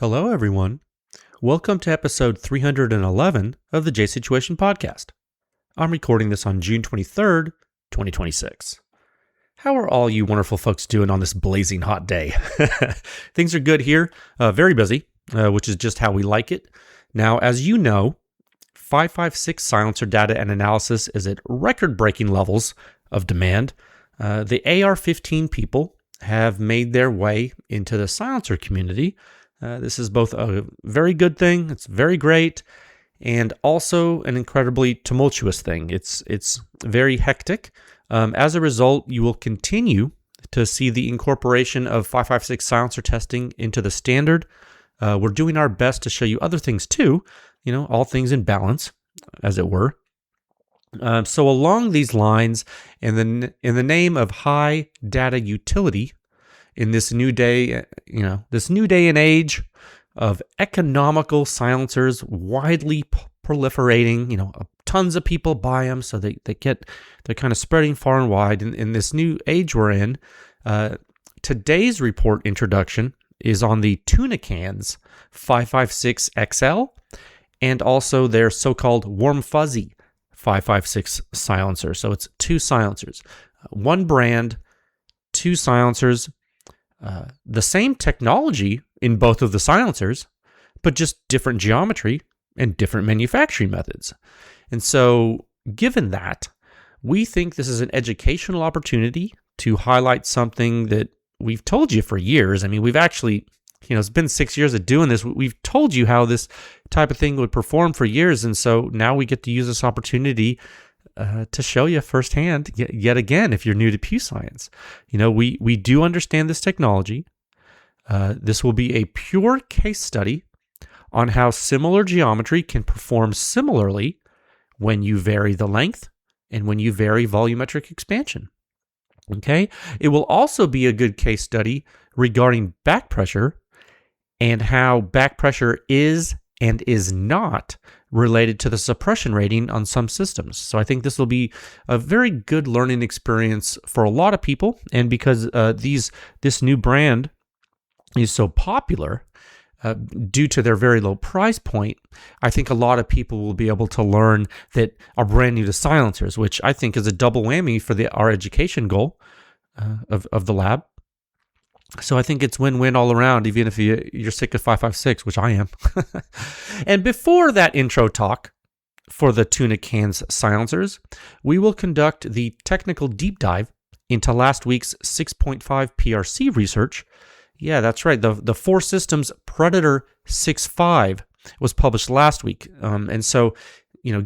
Hello, everyone. Welcome to episode 311 of the J Situation Podcast. I'm recording this on June 23rd, 2026. How are all you wonderful folks doing on this blazing hot day? Things are good here, very busy, which is just how we like it. Now, as you know, 5.56 silencer data and analysis is at record-breaking levels of demand. The AR-15 people have made their way into the silencer community. This is both a very good thing, it's very great, and also an incredibly tumultuous thing. It's very hectic. As a result, you will continue to see the incorporation of 5.56 silencer testing into the standard. We're doing our best to show you other things too, all things in balance, as it were. So along these lines, in the name of high data utility, in this new day, this new day and age of economical silencers widely proliferating, tons of people buy them, so they're kind of spreading far and wide. In this new age we're in, today's report introduction is on the Tuna Cans 5.56 XL and also their so-called WRMFZY 5.56 silencer. So it's two silencers, one brand, two silencers. The same technology in both of the silencers, but just different geometry and different manufacturing methods. And so, given that, we think this is an educational opportunity to highlight something that we've told you for years. I mean, we've actually, it's been 6 years of doing this. We've told you how this type of thing would perform for years. And so now we get to use this opportunity to show you firsthand, yet again, if you're new to Pew Science. We do understand this technology. This will be a pure case study on how similar geometry can perform similarly when you vary the length and when you vary volumetric expansion. Okay? It will also be a good case study regarding back pressure and how back pressure is and is not related to the suppression rating on some systems. So I think this will be a very good learning experience for a lot of people. And because this new brand is so popular due to their very low price point, I think a lot of people will be able to learn that are brand new to silencers, which I think is a double whammy for our education goal of the lab. So I think it's win-win all around, even if you're sick of 5.56, which I am. And before that intro talk for the Tuna Cans silencers, we will conduct the technical deep dive into last week's 6.5 PRC research. Yeah, that's right. The Four Systems Predator 6.5 was published last week. And so,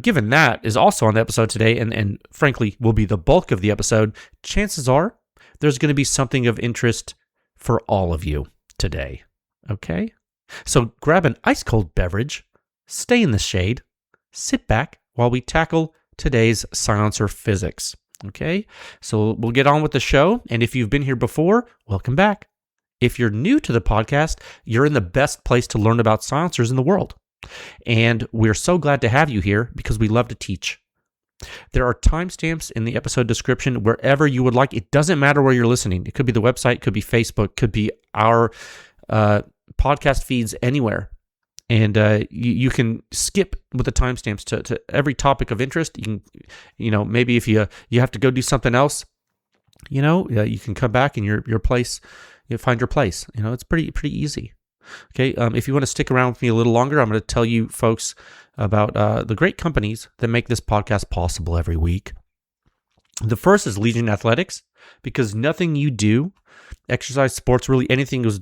given that is also on the episode today, and frankly will be the bulk of the episode, chances are there's going to be something of interest for all of you today, okay? So grab an ice-cold beverage, stay in the shade, sit back while we tackle today's silencer physics, okay? So we'll get on with the show, and if you've been here before, welcome back. If you're new to the podcast, you're in the best place to learn about silencers in the world, and we're so glad to have you here because we love to teach. There are timestamps in the episode description wherever you would like. It doesn't matter where you're listening. It could be the website, could be Facebook, could be our podcast feeds, anywhere. And you can skip with the timestamps to every topic of interest. You can, maybe if you have to go do something else, you can come back and your place, find your place. It's pretty easy. Okay, if you want to stick around with me a little longer, I'm going to tell you folks about the great companies that make this podcast possible every week. The first is Legion Athletics, because nothing you do, exercise, sports, really anything is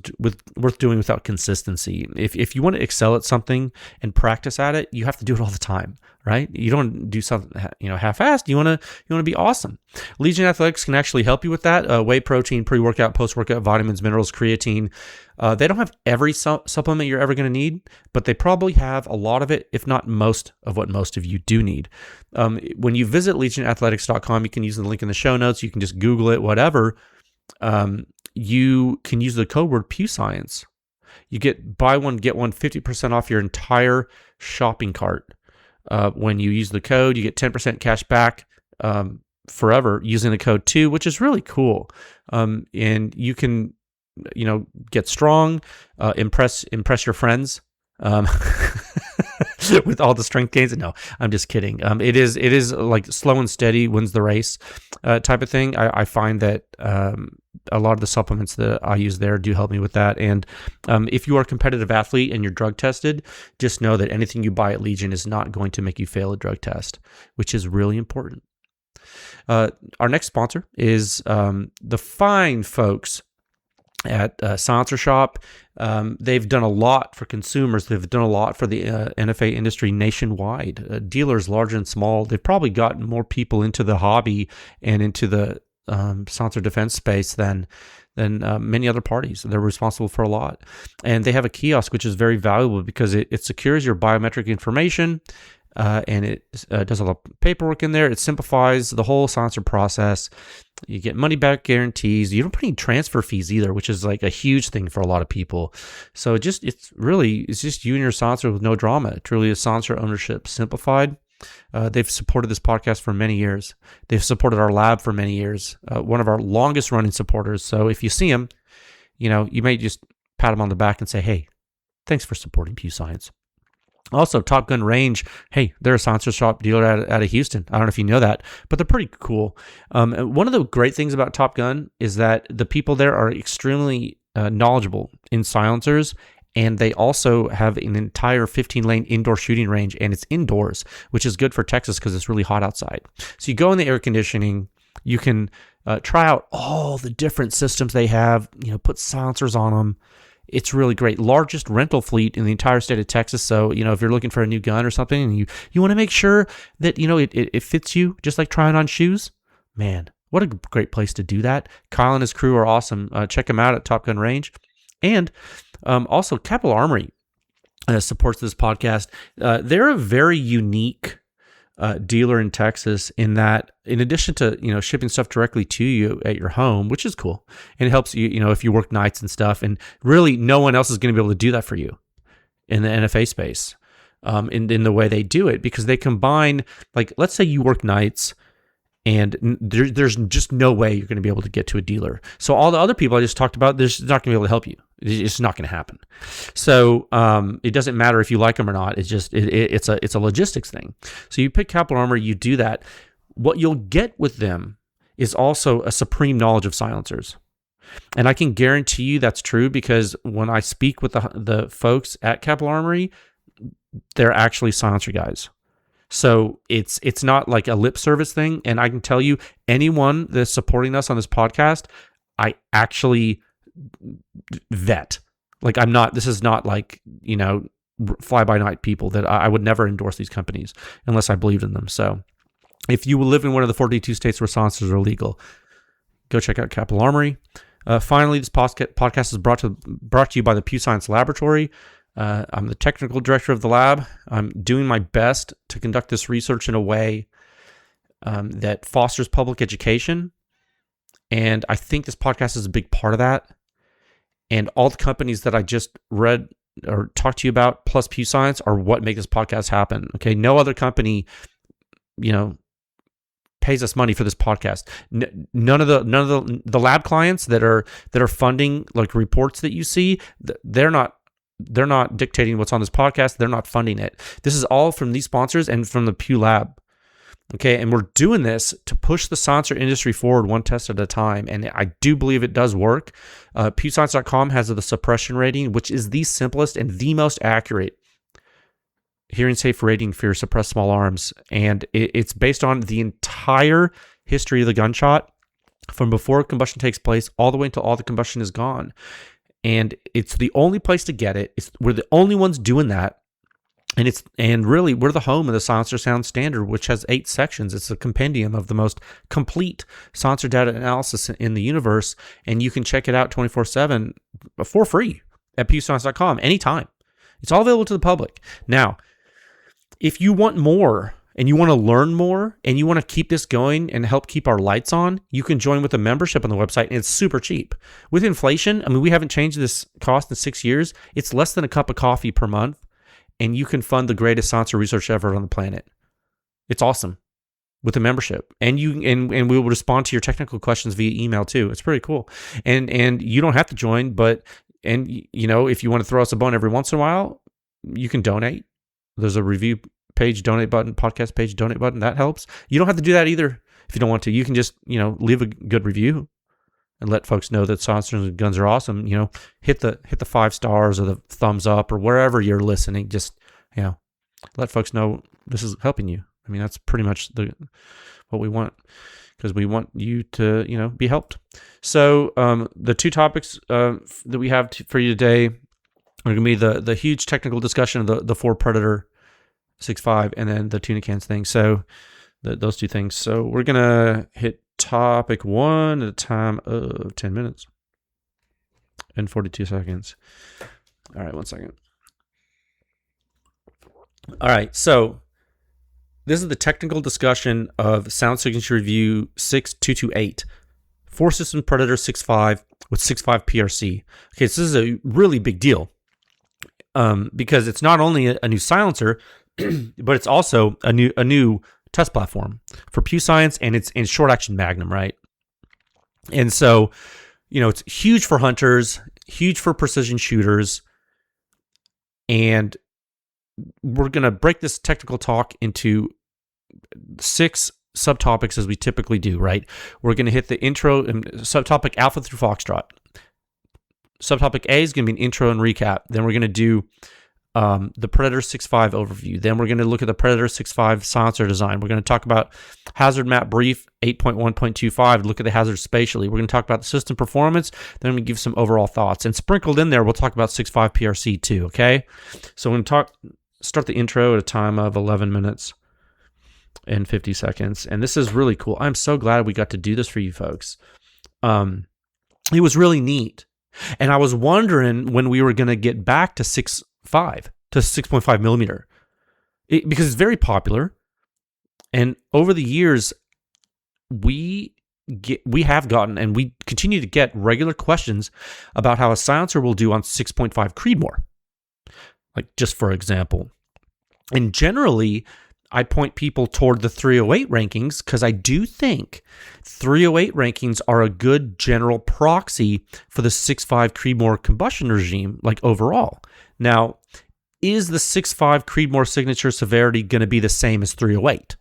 worth doing without consistency. If you want to excel at something and practice at it, you have to do it all the time, right? You don't do something half-assed. You want to be awesome. Legion Athletics can actually help you with that. Whey protein, pre-workout, post-workout, vitamins, minerals, creatine. They don't have every supplement you're ever going to need, but they probably have a lot of it, if not most of what most of you do need. When you visit legionathletics.com, you can use the link in the show notes. You can just Google it, whatever. You can use the code word PewScience. You get buy one, get one, 50% off your entire shopping cart. When you use the code, you get 10% cash back forever using the code too, which is really cool. And you can get strong, impress your friends. With all the strength gains. No, I'm just kidding. It is like slow and steady wins the race type of thing. I find that a lot of the supplements that I use there do help me with that. And if you are a competitive athlete and you're drug tested, just know that anything you buy at Legion is not going to make you fail a drug test, which is really important. Our next sponsor is the fine folks at Silencer Shop. They've done a lot for consumers. They've done a lot for the NFA industry nationwide. Dealers large and small. They've probably gotten more people into the hobby and into the silencer defense space than many other parties. They're responsible for a lot. And they have a kiosk, which is very valuable because it secures your biometric information. And it does a lot of paperwork in there. It simplifies the whole silencer process. You get money back guarantees. You don't pay any transfer fees either, which is like a huge thing for a lot of people. So it's just you and your silencer with no drama. It's really a silencer ownership simplified. They've supported this podcast for many years. They've supported our lab for many years. One of our longest running supporters. So if you see them, you may just pat them on the back and say, "Hey, thanks for supporting Pew Science." Also, Top Gun Range, hey, they're a silencer shop dealer out of Houston. I don't know if you know that, but they're pretty cool. One of the great things about Top Gun is that the people there are extremely knowledgeable in silencers, and they also have an entire 15-lane indoor shooting range, and it's indoors, which is good for Texas because it's really hot outside. So you go in the air conditioning, you can try out all the different systems they have, put silencers on them. It's really great. Largest rental fleet in the entire state of Texas. So, if you're looking for a new gun or something and you want to make sure that, it fits you, just like trying on shoes, man, what a great place to do that. Kyle and his crew are awesome. Check them out at Top Gun Range. And also, Capital Armory supports this podcast. They're a very unique dealer in Texas in that, in addition to shipping stuff directly to you at your home, which is cool, and it helps you if you work nights and stuff, and really no one else is going to be able to do that for you in the NFA space in the way they do it, because they combine, like, let's say you work nights and there's just no way you're going to be able to get to a dealer. So all the other people I just talked about, they're just not going to be able to help you. It's not going to happen. So it doesn't matter if you like them or not. It's just it's a logistics thing. So you pick Capital Armor, you do that. What you'll get with them is also a supreme knowledge of silencers. And I can guarantee you that's true, because when I speak with the folks at Capital Armory, they're actually silencer guys. So it's not like a lip service thing. And I can tell you, anyone that's supporting us on this podcast, I actually vet. Like, this is not like, fly by night people that I would never endorse these companies unless I believed in them. So if you live in one of the 42 states where silencers are legal, go check out Capital Armory. Finally, this podcast is brought to you by the Pew Science Laboratory. I'm the technical director of the lab. I'm doing my best to conduct this research in a way that fosters public education. And I think this podcast is a big part of that. And all the companies that I just read or talked to you about, plus Pew Science, are what make this podcast happen. Okay, no other company, pays us money for this podcast. None of the lab clients that are funding, like, reports that you see, they're not dictating what's on this podcast. They're not funding it. This is all from these sponsors and from the Pew Lab. Okay, and we're doing this to push the silencer industry forward one test at a time, and I do believe it does work. PewScience.com has the suppression rating, which is the simplest and the most accurate hearing safe rating for your suppressed small arms, and it's based on the entire history of the gunshot from before combustion takes place all the way until all the combustion is gone. And it's the only place to get it. We're the only ones doing that. And really, we're the home of the Silencer Sound Standard, which has 8 sections. It's a compendium of the most complete silencer data analysis in the universe, and you can check it out 24/7 for free at pewscience.com anytime. It's all available to the public. Now, if you want more and you want to learn more and you want to keep this going and help keep our lights on, you can join with a membership on the website, and it's super cheap. With inflation, we haven't changed this cost in 6 years. It's less than a cup of coffee per month. And you can fund the greatest silencer research ever on the planet. It's awesome. with a membership, and we will respond to your technical questions via email too. It's pretty cool, and you don't have to join, but if you want to throw us a bone every once in a while, you can donate. There's a review page, donate button, podcast page, donate button. That helps. You don't have to do that either if you don't want to. You can just leave a good review and let folks know that silencers and guns are awesome. Hit the 5 stars or the thumbs up or wherever you're listening. Just let folks know this is helping you. I mean, that's pretty much what we want, because we want you to be helped. So the 2 topics that we have for you today are going to be the huge technical discussion of the Ford Predator 6.5 and then the Tuna Cans thing. So those 2 things. So we're going to hit topic 1 at a time of 10 minutes and 42 seconds. All right, 1 second. All right, so this is the technical discussion of Sound Signature Review 6228, 4-system Predator 6.5 with 6.5 PRC. Okay, so this is a really big deal because it's not only a new silencer, but it's also a new test platform for Pew Science, and it's in short action Magnum, right? And so, it's huge for hunters, huge for precision shooters, and we're going to break this technical talk into 6 subtopics as we typically do, right? We're going to hit the intro and subtopic Alpha through Foxtrot. Subtopic A is going to be an intro and recap. Then we're going to do the Predator 6.5 overview. Then we're going to look at the Predator 6.5 silencer design. We're going to talk about hazard map brief 8.1.25, look at the hazard spatially. We're going to talk about the system performance. Then we give some overall thoughts. And sprinkled in there, we'll talk about 6.5 PRC too, okay? So we're going to start the intro at a time of 11 minutes and 50 seconds. And this is really cool. I'm so glad we got to do this for you folks. It was really neat. And I was wondering when we were going to get back to 6.5 to 6.5 millimeter, because it's very popular. And over the years, we have gotten, and we continue to get regular questions about how a silencer will do on 6.5 Creedmoor. Like, just for example. And generally, I point people toward the 308 rankings because I do think 308 rankings are a good general proxy for the 6.5 Creedmoor combustion regime, like overall. Now, is the 6.5 Creedmoor signature severity going to be the same as 308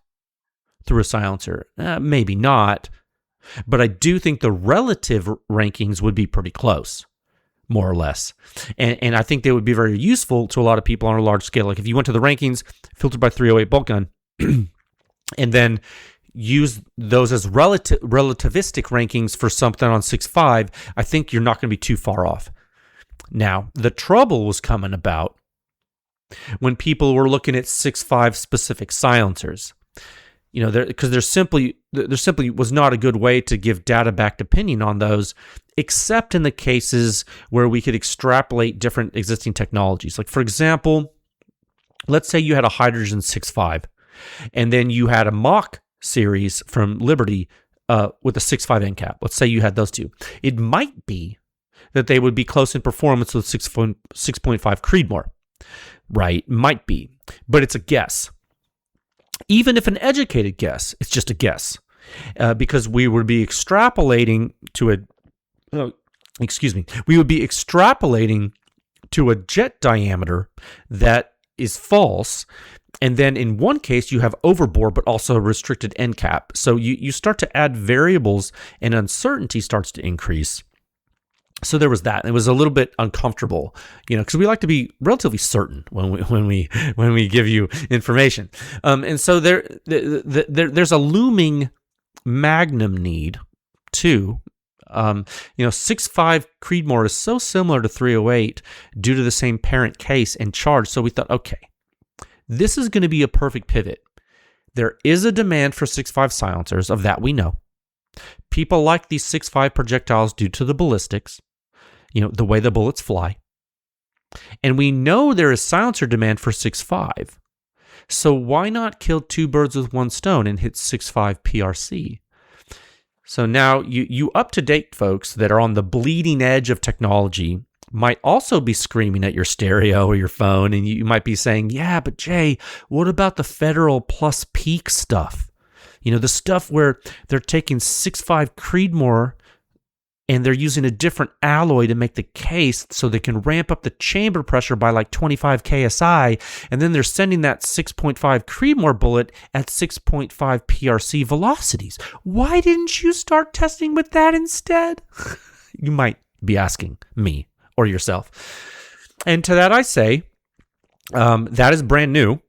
through a silencer? Maybe not, but I do think the relative rankings would be pretty close, more or less. And I think they would be very useful to a lot of people on a large scale. Like if you went to the rankings filtered by 308 bolt gun and then use those as relativistic rankings for something on 6.5, I think you're not going to be too far off. Now, the trouble was coming about when people were looking at 6.5 specific silencers. Because there simply was not a good way to give data-backed opinion on those, except in the cases where we could extrapolate different existing technologies. Like, for example, let's say you had a hydrogen 6.5, and then you had a Mach series from Liberty with a 6.5 end cap. Let's say you had those 2. It might be that they would be close in performance with 6.5 Creedmoor, right? Might be, but it's a guess. Even if an educated guess, it's just a guess, because we would be extrapolating to a jet diameter that is false. And then in one case, you have overbore, but also a restricted end cap. So you start to add variables and uncertainty starts to increase. So there was that. It was a little bit uncomfortable, because we like to be relatively certain when we give you information. And so there's a looming Magnum need too. 6.5 Creedmoor is so similar to 308 due to the same parent case and charge. So we thought, okay, this is going to be a perfect pivot. There is a demand for 6.5 silencers, of that we know. People like these 6.5 projectiles due to the ballistics, the way the bullets fly. And we know there is silencer demand for 6.5. So why not kill 2 birds with 1 stone and hit 6.5 PRC? So now you up-to-date folks that are on the bleeding edge of technology might also be screaming at your stereo or your phone, and you might be saying, yeah, but Jay, what about the Federal plus peak stuff? The stuff where they're taking 6.5 Creedmoor and they're using a different alloy to make the case so they can ramp up the chamber pressure by like 25 KSI, and then they're sending that 6.5 Creedmoor bullet at 6.5 PRC velocities. Why didn't you start testing with that instead? You might be asking me or yourself. And to that I say, that is brand new.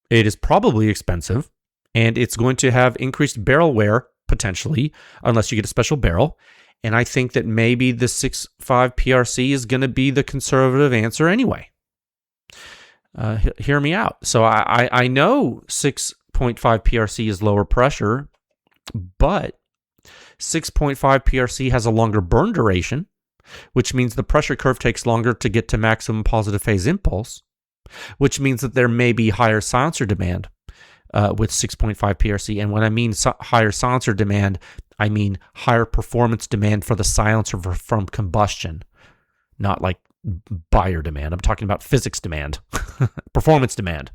It is probably expensive, and it's going to have increased barrel wear, potentially, unless you get a special barrel. And I think that maybe the 6.5 PRC is going to be the conservative answer anyway. Hear me out. So I know 6.5 PRC is lower pressure, but 6.5 PRC has a longer burn duration, which means the pressure curve takes longer to get to maximum positive phase impulse, which means that there may be higher silencer demand with 6.5 PRC. And when I mean higher silencer demand, I mean higher performance demand for the silencer from combustion, not like buyer demand. I'm talking about physics demand, performance demand.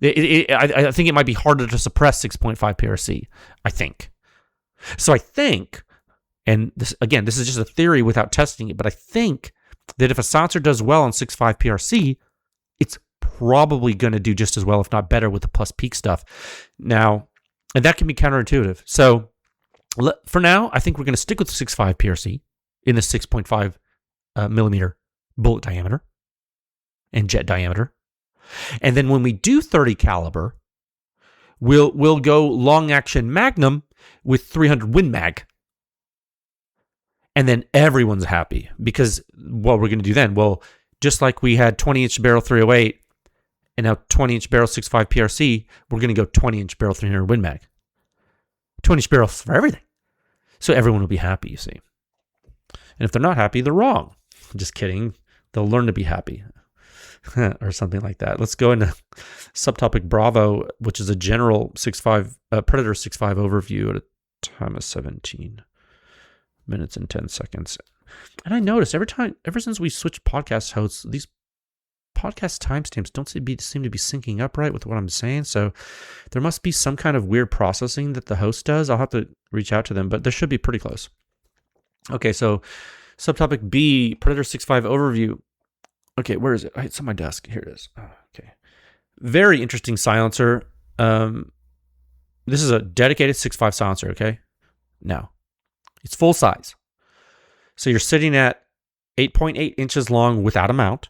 I think it might be harder to suppress 6.5 PRC, I think. So I think, and this is just a theory without testing it, but I think that if a silencer does well on 6.5 PRC, it's probably going to do just as well, if not better, with the plus peak stuff. Now, and that can be counterintuitive. So for now, I think we're going to stick with 6.5 PRC in the 6.5 millimeter bullet diameter and jet diameter. And then when we do 30 caliber, we'll go long action Magnum with 300 Win Mag. And then everyone's happy, because what we're going to do then, well, just like we had 20-inch barrel 308 and now 20-inch barrel 6.5 PRC, we're going to go 20-inch barrel 300 Win Mag. 20-inch barrels for everything. So everyone will be happy, you see. And if they're not happy, they're wrong. Just kidding. They'll learn to be happy. Or something like that. Let's go into subtopic Bravo, which is a general 6.5 Predator 6.5 overview at a time of 17 minutes and 10 seconds. And I noticed ever since we switched podcast hosts, these podcast timestamps don't seem to be syncing up right with what I'm saying. So there must be some kind of weird processing that the host does. I'll have to reach out to them, but this should be pretty close. Okay, so subtopic B, Predator 6.5 overview. Okay, where is it? It's on my desk. Here it is. Oh, okay. Very interesting silencer. This is a dedicated 6.5 silencer, okay? Now, it's full size. So you're sitting at 8.8 inches long without a mount,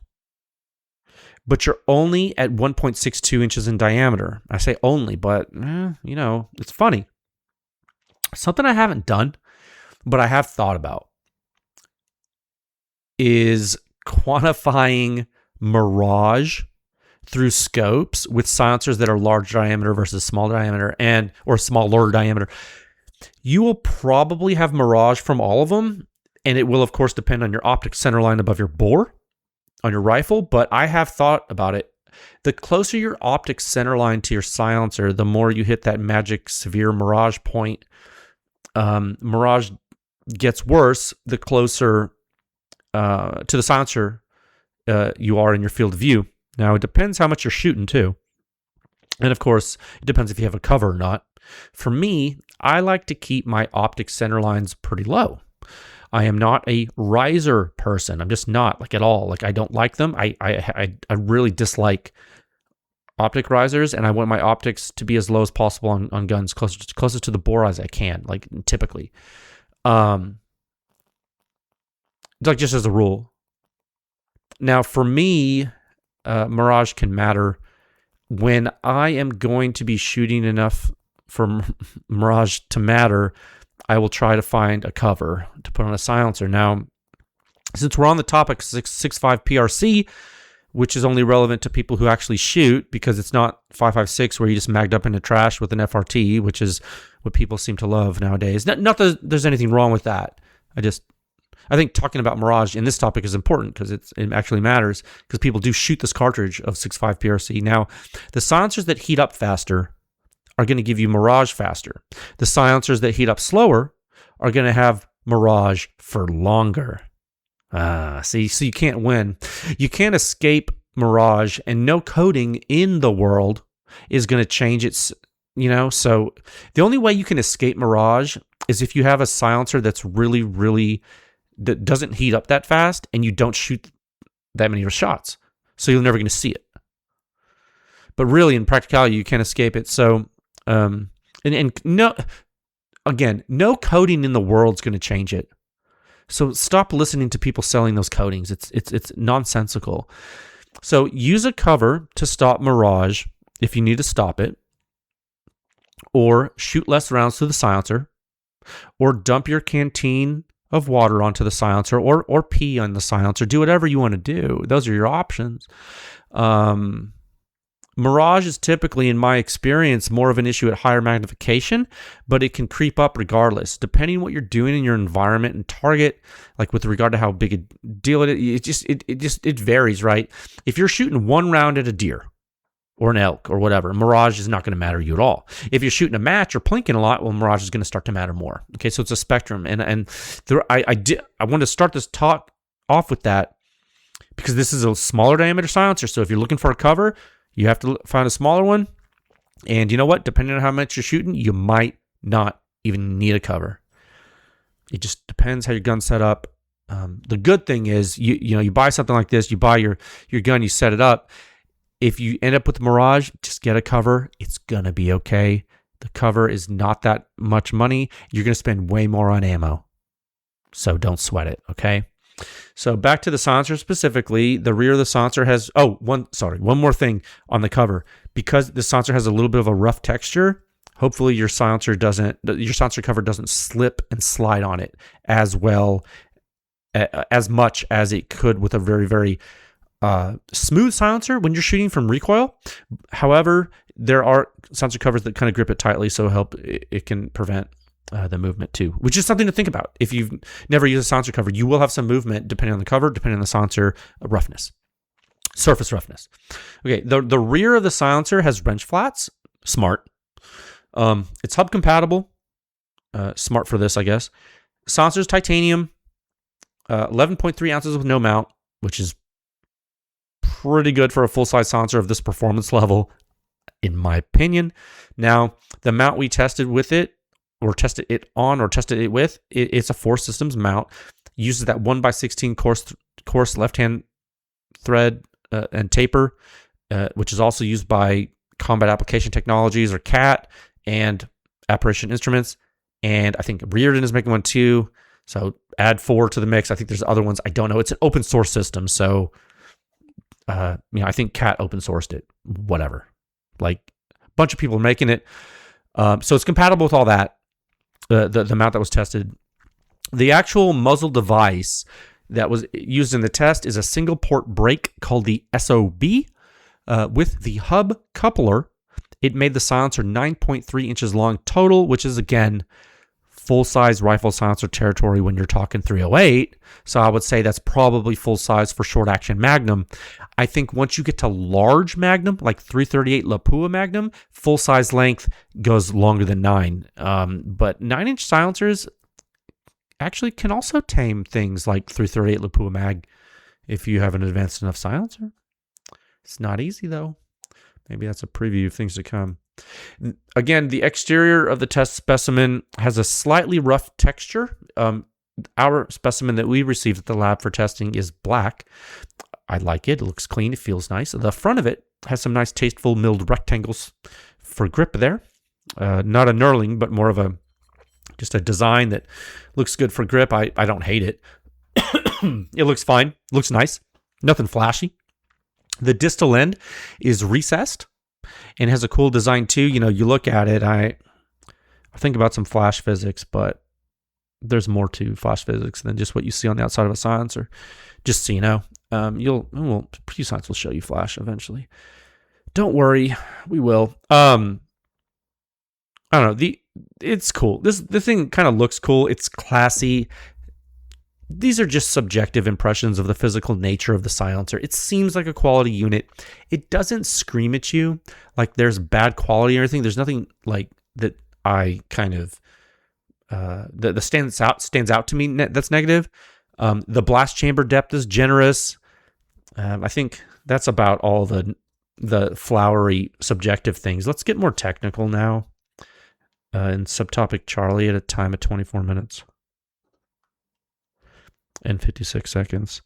but you're only at 1.62 inches in diameter. I say only, but, it's funny. Something I haven't done, but I have thought about, is quantifying mirage through scopes with silencers that are large diameter versus small diameter or smaller diameter. You will probably have mirage from all of them, and it will, of course, depend on your optic center line above your bore on your rifle, but I have thought about it. The closer your optic center line to your silencer, the more you hit that magic severe mirage point. Mirage gets worse the closer to the silencer you are in your field of view. Now, it depends how much you're shooting, too. And, of course, it depends if you have a cover or not. For me, I like to keep my optic center lines pretty low. I am not a riser person. I'm just not, at all. I don't like them. I really dislike optic risers, and I want my optics to be as low as possible on guns, closest to the bore as I can, typically. Just as a rule. Now, for me, mirage can matter when I am going to be shooting enough for mirage to matter. I will try to find a cover to put on a silencer. Now, since we're on the topic 6.5 PRC, which is only relevant to people who actually shoot, because it's not 5.56 where you just magged up into trash with an FRT, which is what people seem to love nowadays. Not that there's anything wrong with that. I think talking about mirage in this topic is important because it actually matters, because people do shoot this cartridge of 6.5 PRC. Now, the silencers that heat up faster are going to give you mirage faster. The silencers that heat up slower are going to have mirage for longer. So you can't win. You can't escape mirage, and no coating in the world is going to change its So the only way you can escape mirage is if you have a silencer that's really, really, that doesn't heat up that fast and you don't shoot that many shots. So you're never going to see it. But really, in practicality, you can't escape it. So, no coating in the world's going to change it. So stop listening to people selling those coatings. It's nonsensical. So use a cover to stop mirage if you need to stop it, or shoot less rounds through the silencer, or dump your canteen of water onto the silencer, or pee on the silencer. Do whatever you want to do. Those are your options. Mirage is typically, in my experience, more of an issue at higher magnification, but it can creep up regardless. Depending on what you're doing in your environment and target, like with regard to how big a deal it is, it varies, right? If you're shooting one round at a deer or an elk or whatever, mirage is not going to matter to you at all. If you're shooting a match or plinking a lot, well, mirage is going to start to matter more. Okay, so it's a spectrum, and I wanted to start this talk off with that because this is a smaller diameter silencer. So if you're looking for a cover, you have to find a smaller one. And you know what? Depending on how much you're shooting, you might not even need a cover. It just depends how your gun's set up. The good thing is, you buy something like this, you buy your gun, you set it up. If you end up with the mirage, just get a cover. It's going to be okay. The cover is not that much money. You're going to spend way more on ammo. So don't sweat it, okay? So back to the silencer specifically, the rear of the silencer has, one more thing on the cover. Because the silencer has a little bit of a rough texture, hopefully your silencer cover doesn't slip and slide on it as well, as much as it could with a very, very smooth silencer when you're shooting from recoil. However, there are silencer covers that kind of grip it tightly, so it can prevent the movement too, which is something to think about. If you've never used a silencer cover, you will have some movement depending on the cover, depending on the silencer surface roughness. Okay, the rear of the silencer has wrench flats. Smart. It's hub compatible. Smart for this, I guess. Silencer's titanium. 11.3 ounces with no mount, which is pretty good for a full-size silencer of this performance level, in my opinion. Now, the mount we tested with it, or tested it with, it's a Force Systems mount. Uses that 1x16 coarse left-hand thread and taper, which is also used by Combat Application Technologies, or CAT, and Apparition Instruments. And I think Reardon is making one too. So add 4 to the mix. I think there's other ones. I don't know. It's an open source system. So, I think CAT open sourced it. Whatever. Like, a bunch of people are making it. So it's compatible with all that. The mount that was tested. The actual muzzle device that was used in the test is a single port brake called the SOB. With the hub coupler, it made the silencer 9.3 inches long total, which is, again, full-size rifle silencer territory when you're talking 308. So I would say that's probably full-size for short-action Magnum. I think once you get to large Magnum, like 338 Lapua Magnum, full-size length goes longer than 9. But 9-inch silencers actually can also tame things like 338 Lapua Mag if you have an advanced enough silencer. It's not easy, though. Maybe that's a preview of things to come. Again, the exterior of the test specimen has a slightly rough texture. Our specimen that we received at the lab for testing is black. I like it. It looks clean. It feels nice. The front of it has some nice tasteful milled rectangles for grip there. Not a knurling, but more of just a design that looks good for grip. I don't hate it. It looks fine. Looks nice. Nothing flashy. The distal end is recessed and has a cool design too. You look at it, I think about some flash physics, but there's more to flash physics than just what you see on the outside of a silencer. Just so you know, PewScience will show you flash eventually. Don't worry, we will. I don't know. It's cool. The thing kind of looks cool. It's classy. These are just subjective impressions of the physical nature of the silencer. It seems like a quality unit. It doesn't scream at you like there's bad quality or anything. There's nothing like that I kind of that stands out to me that's negative. The blast chamber depth is generous. I think that's about all the the flowery subjective things. Let's get more technical now. In subtopic Charlie at a time of 24 minutes and 56 seconds.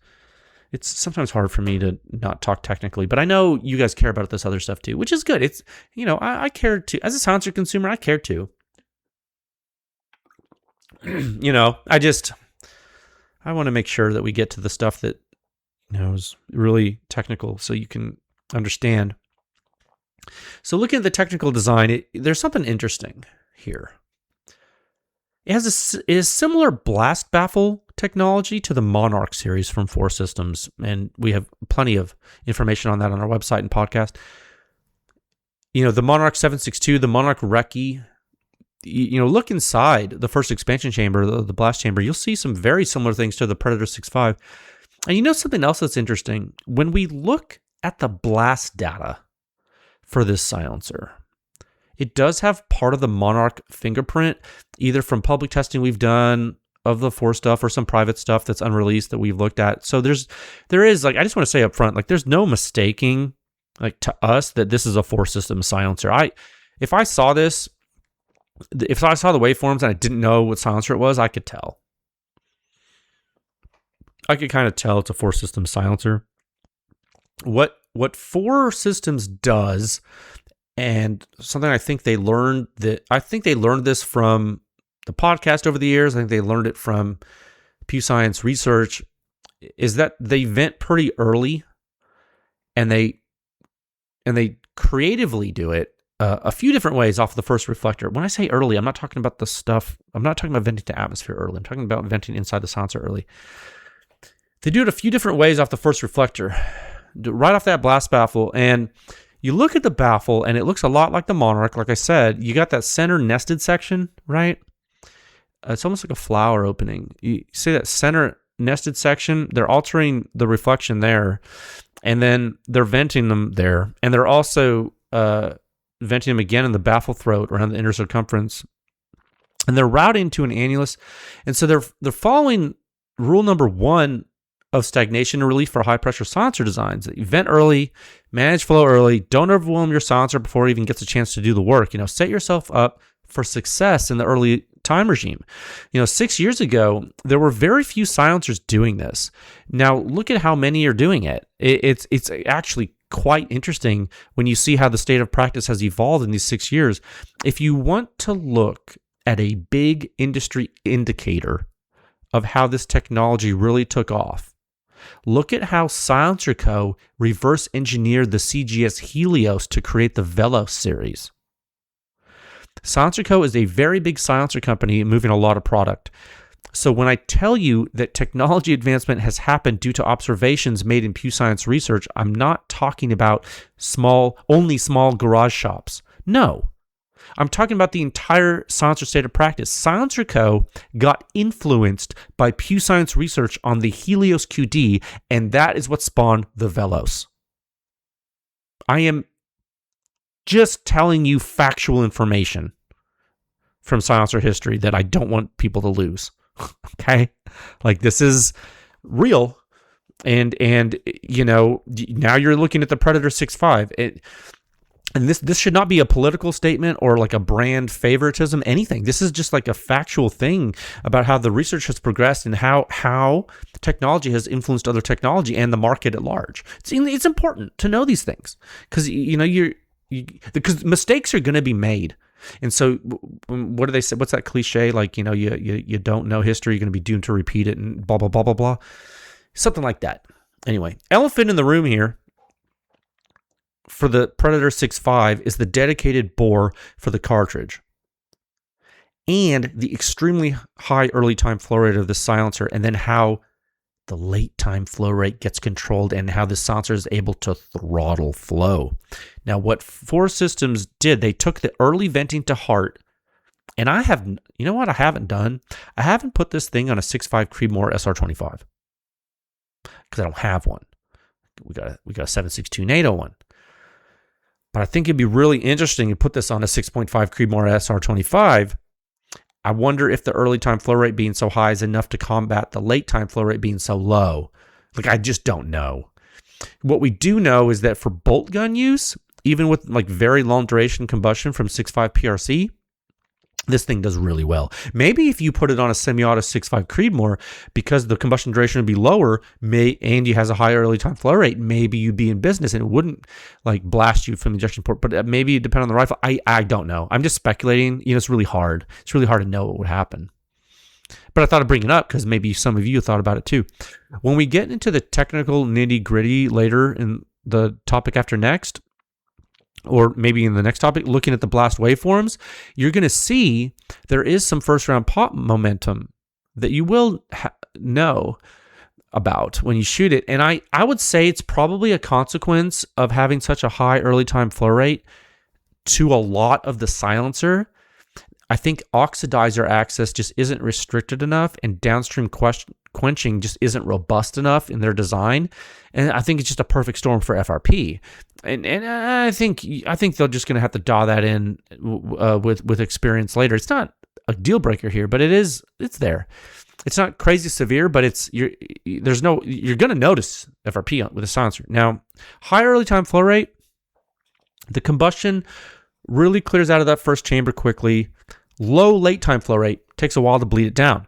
It's sometimes hard for me to not talk technically, but I know you guys care about this other stuff too, which is good. It's, I care too. As a silencer consumer, I care too. I want to make sure that we get to the stuff that, is really technical so you can understand. So looking at the technical design, there's something interesting here. It is similar blast baffle technology to the Monarch series from Four Systems, and we have plenty of information on that on our website and podcast. The Monarch 762, the Monarch Recce, look inside the first expansion chamber, the blast chamber, you'll see some very similar things to the Predator 6.5. And something else that's interesting, when we look at the blast data for this silencer, it does have part of the Monarch fingerprint, either from public testing we've done of the Four stuff or some private stuff that's unreleased that we've looked at. So there is I just want to say up front, there's no mistaking, to us that this is a Four System silencer. If I saw the waveforms and I didn't know what silencer it was, I could tell. I could kind of tell it's a Four System silencer. What Four Systems does, and something I think they learned this from the podcast over the years, I think they learned it from Pew Science research, is that they vent pretty early, and they creatively do it a few different ways off the first reflector. When I say early, I'm not talking about venting to atmosphere early. I'm talking about venting inside the silencer early. They do it a few different ways off the first reflector, right off that blast baffle. And you look at the baffle, and it looks a lot like the Monarch. Like I said, you got that center nested section, right? It's almost like a flower opening. You see that center nested section? They're altering the reflection there, and then they're venting them there. And they're also venting them again in the baffle throat around the inner circumference. And they're routing to an annulus. And so they're following rule number 1 of stagnation and relief for high-pressure silencer designs. Vent early, manage flow early, don't overwhelm your silencer before it even gets a chance to do the work. Set yourself up for success in the early time regime. 6 years ago, there were very few silencers doing this. Now, look at how many are doing it. It's actually quite interesting when you see how the state of practice has evolved in these 6 years. If you want to look at a big industry indicator of how this technology really took off, look at how Silencer Co. reverse engineered the CGS Helios to create the Velos series. Silencer Co. is a very big silencer company moving a lot of product. So when I tell you that technology advancement has happened due to observations made in Pew Science research, I'm not talking about only small garage shops. No. I'm talking about the entire silencer state of practice. Silencer Co. got influenced by Pew Science research on the Helios QD, and that is what spawned the Velos. I am just telling you factual information from silencer history that I don't want people to lose. Okay? This is real. And now you're looking at the Predator 6.5. And this should not be a political statement or like a brand favoritism, anything. This is just like a factual thing about how the research has progressed and how technology has influenced other technology and the market at large. It's important to know these things because because mistakes are going to be made. And so what do they say? What's that cliche? You don't know history, you're going to be doomed to repeat it and blah, blah, blah, blah, blah. Something like that. Anyway, elephant in the room here for the Predator 6.5 is the dedicated bore for the cartridge and the extremely high early time flow rate of the silencer, and then how the late time flow rate gets controlled and how the silencer is able to throttle flow. Now, what Four Systems did, they took the early venting to heart, and I haven't done? I haven't put this thing on a 6.5 Creedmoor SR25 because I don't have one. We got a 7.62 NATO one. But I think it'd be really interesting to put this on a 6.5 Creedmoor SR25. I wonder if the early time flow rate being so high is enough to combat the late time flow rate being so low. I just don't know. What we do know is that for bolt gun use, even with like very long duration combustion from 6.5 PRC, this thing does really well. Maybe if you put it on a semi-auto 6.5 Creedmoor, because the combustion duration would be lower, and you has a higher early time flow rate, maybe you'd be in business and it wouldn't like blast you from the injection port. But maybe it depends on the rifle. I don't know. I'm just speculating. It's really hard. It's really hard to know what would happen. But I thought I'd bring it up because maybe some of you thought about it too. When we get into the technical nitty-gritty later in the topic after next, or maybe in the next topic, looking at the blast waveforms, you're going to see there is some first round pop momentum that you will know about when you shoot it. And I would say it's probably a consequence of having such a high early time flow rate to a lot of the silencer. I think oxidizer access just isn't restricted enough, and downstream quenching just isn't robust enough in their design. And I think it's just a perfect storm for FRP. And I think they're just going to have to dial that in with experience later. It's not a deal breaker here, but it's there. It's not crazy severe, but you're going to notice FRP with a silencer. Now, high early time flow rate, the combustion really clears out of that first chamber quickly. Low late time flow rate takes a while to bleed it down.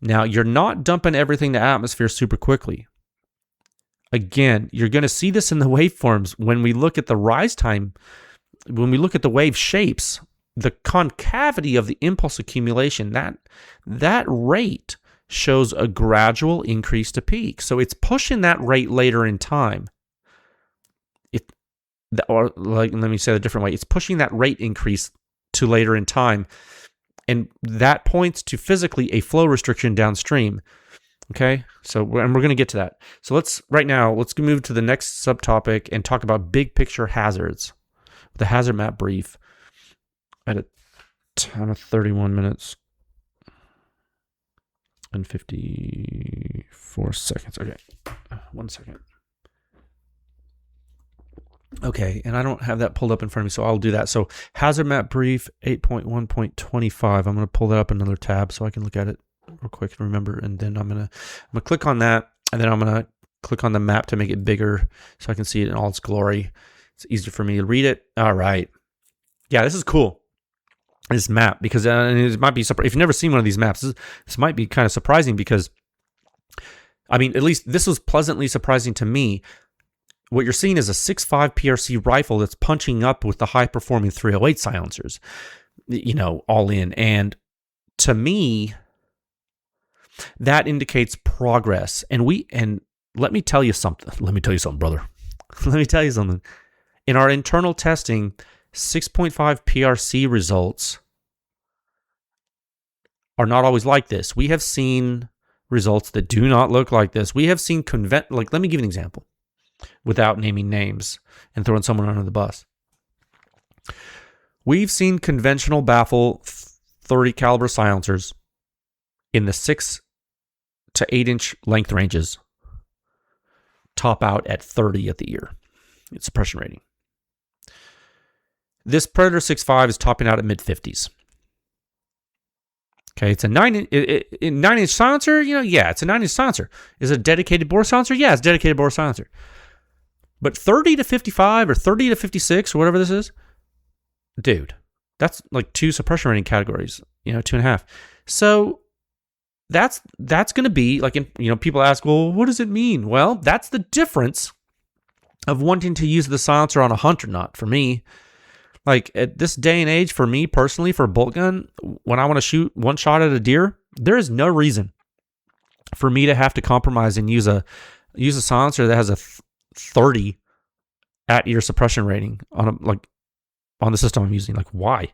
Now, you're not dumping everything to atmosphere super quickly. Again, you're going to see this in the waveforms. When we look at the rise time, when we look at the wave shapes, the concavity of the impulse accumulation, that rate shows a gradual increase to peak. So it's pushing that rate later in time. Let me say it a different way. It's pushing that rate increase to later in time. And that points to physically a flow restriction downstream. Okay, so we're going to get to that. So let's move to the next subtopic and talk about big picture hazards. The hazard map brief at a time of 31 minutes and 54 seconds. Okay, 1 second. Okay, and I don't have that pulled up in front of me, so I'll do that. So hazard map brief 8.1.25. I'm going to pull that up another tab so I can look at it real quick and remember, and then I'm gonna click on that, and then I'm gonna click on the map to make it bigger so I can see it in all its glory. It's easier for me to read it. All right, yeah, this is cool. This map, because it might be if you've never seen one of these maps, this might be kind of surprising, because I mean, at least this was pleasantly surprising to me. What you're seeing is a 6.5 PRC rifle that's punching up with the high performing 308 silencers, all in, and to me, that indicates progress. And let me tell you something. Let me tell you something, brother. Let me tell you something. In our internal testing, 6.5 PRC results are not always like this. We have seen results that do not look like this. We have seen let me give you an example without naming names and throwing someone under the bus. We've seen conventional baffle 30 caliber silencers in the 6 to 8 inch length ranges top out at 30 at the ear. It's suppression rating. This Predator 6.5 is topping out at mid 50s. Okay, it's a 9-inch silencer. Yeah, it's a 9-inch silencer. Is it a dedicated bore silencer? Yeah, it's a dedicated bore silencer. But 30 to 55 or 30 to 56 or whatever this is, dude, that's like 2 suppression rating categories. 2.5. So that's going to be like, people ask, well, what does it mean? Well, that's the difference of wanting to use the silencer on a hunt or not. For me, like at this day and age, for me personally, for a bolt gun, when I want to shoot one shot at a deer, there is no reason for me to have to compromise and use a silencer that has a 30 at ear suppression rating on the system I'm using. Like, why?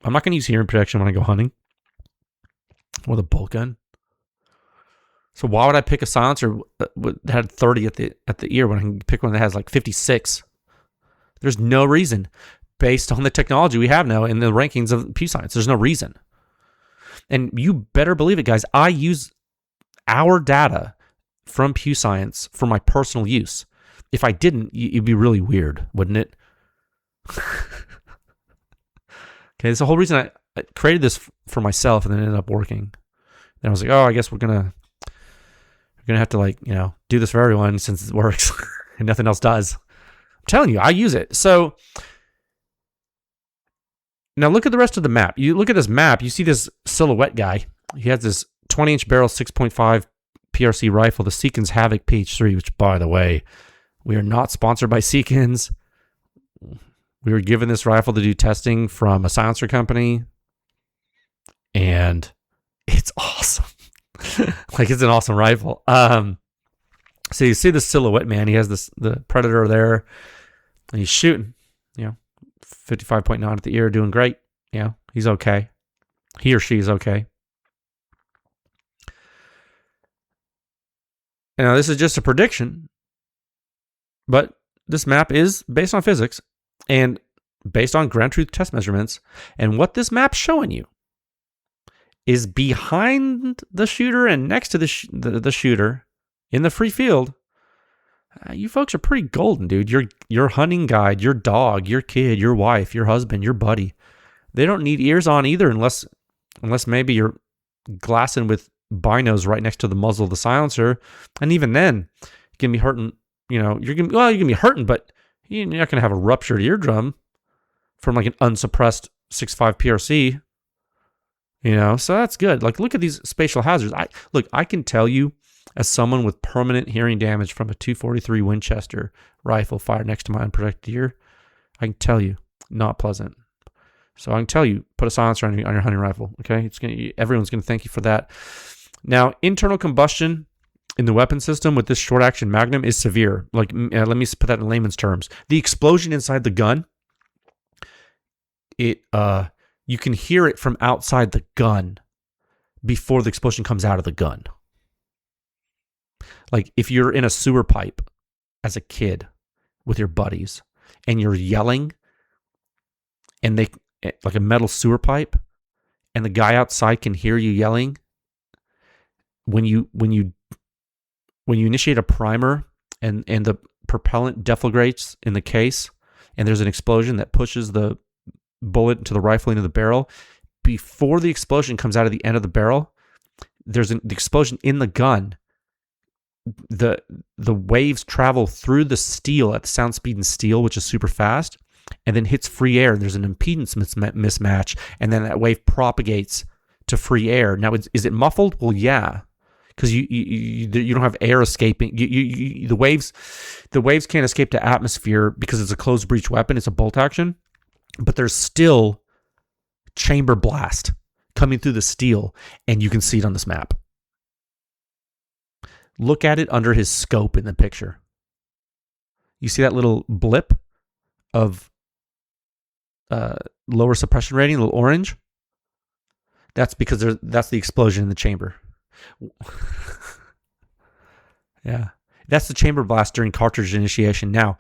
I'm not going to use hearing protection when I go hunting with a bolt gun. So why would I pick a silencer that had 30 at the ear when I can pick one that has like 56? There's no reason, based on the technology we have now in the rankings of Pew Science. There's no reason. And you better believe it, guys. I use our data from Pew Science for my personal use. If I didn't, it'd be really weird, wouldn't it? Okay, that's the whole reason I created this for myself, and then it ended up working. Then I was like, oh, I guess we're gonna You're going to have to, like, do this for everyone since it works and nothing else does. I'm telling you, I use it. So now look at the rest of the map. You look at this map, you see this silhouette guy. He has this 20-inch barrel 6.5 PRC rifle, the Seekins Havoc PH3, which, by the way, we are not sponsored by Seekins. We were given this rifle to do testing from a silencer company, and it's awesome. Like, it's an awesome rifle. So you see the silhouette man. He has the Predator there, and he's shooting. 55.9 at the ear, doing great. He's okay. He or she is okay. Now, this is just a prediction, but this map is based on physics and based on ground truth test measurements. And what this map's showing you is behind the shooter and next to the shooter in the free field. You folks are pretty golden, dude. Your hunting guide, your dog, your kid, your wife, your husband, your buddy. They don't need ears on either, unless maybe you're glassing with binos right next to the muzzle of the silencer, and even then, you can be hurting. You're gonna be hurting, but you're not gonna have a ruptured eardrum from like an unsuppressed 6.5 PRC. So that's good. Like, look at these spatial hazards. I can tell you, as someone with permanent hearing damage from a .243 Winchester rifle fired next to my unprotected ear, I can tell you, not pleasant. So I can tell you, put a silencer on your hunting rifle. Okay, everyone's gonna thank you for that. Now, internal combustion in the weapon system with this short action Magnum is severe. Like, let me put that in layman's terms. The explosion inside the gun, you can hear it from outside the gun before the explosion comes out of the gun. Like, if you're in a sewer pipe as a kid with your buddies and you're yelling, and like a metal sewer pipe, and the guy outside can hear you yelling, when you initiate a primer and the propellant deflagrates in the case, and there's an explosion that pushes the bullet into the rifle into the barrel, before the explosion comes out of the end of the barrel, there's the explosion in the gun. The waves travel through the steel at the sound speed in steel, which is super fast, and then hits free air. There's an impedance mismatch, and then that wave propagates to free air. Now, is it muffled? Well, yeah, because you don't have air escaping. The waves can't escape to atmosphere because it's a closed breech weapon. It's a bolt action, but there's still chamber blast coming through the steel, and you can see it on this map. Look at it under his scope in the picture. You see that little blip of lower suppression rating, a little orange? That's because that's the explosion in the chamber. Yeah. That's the chamber blast during cartridge initiation. Now,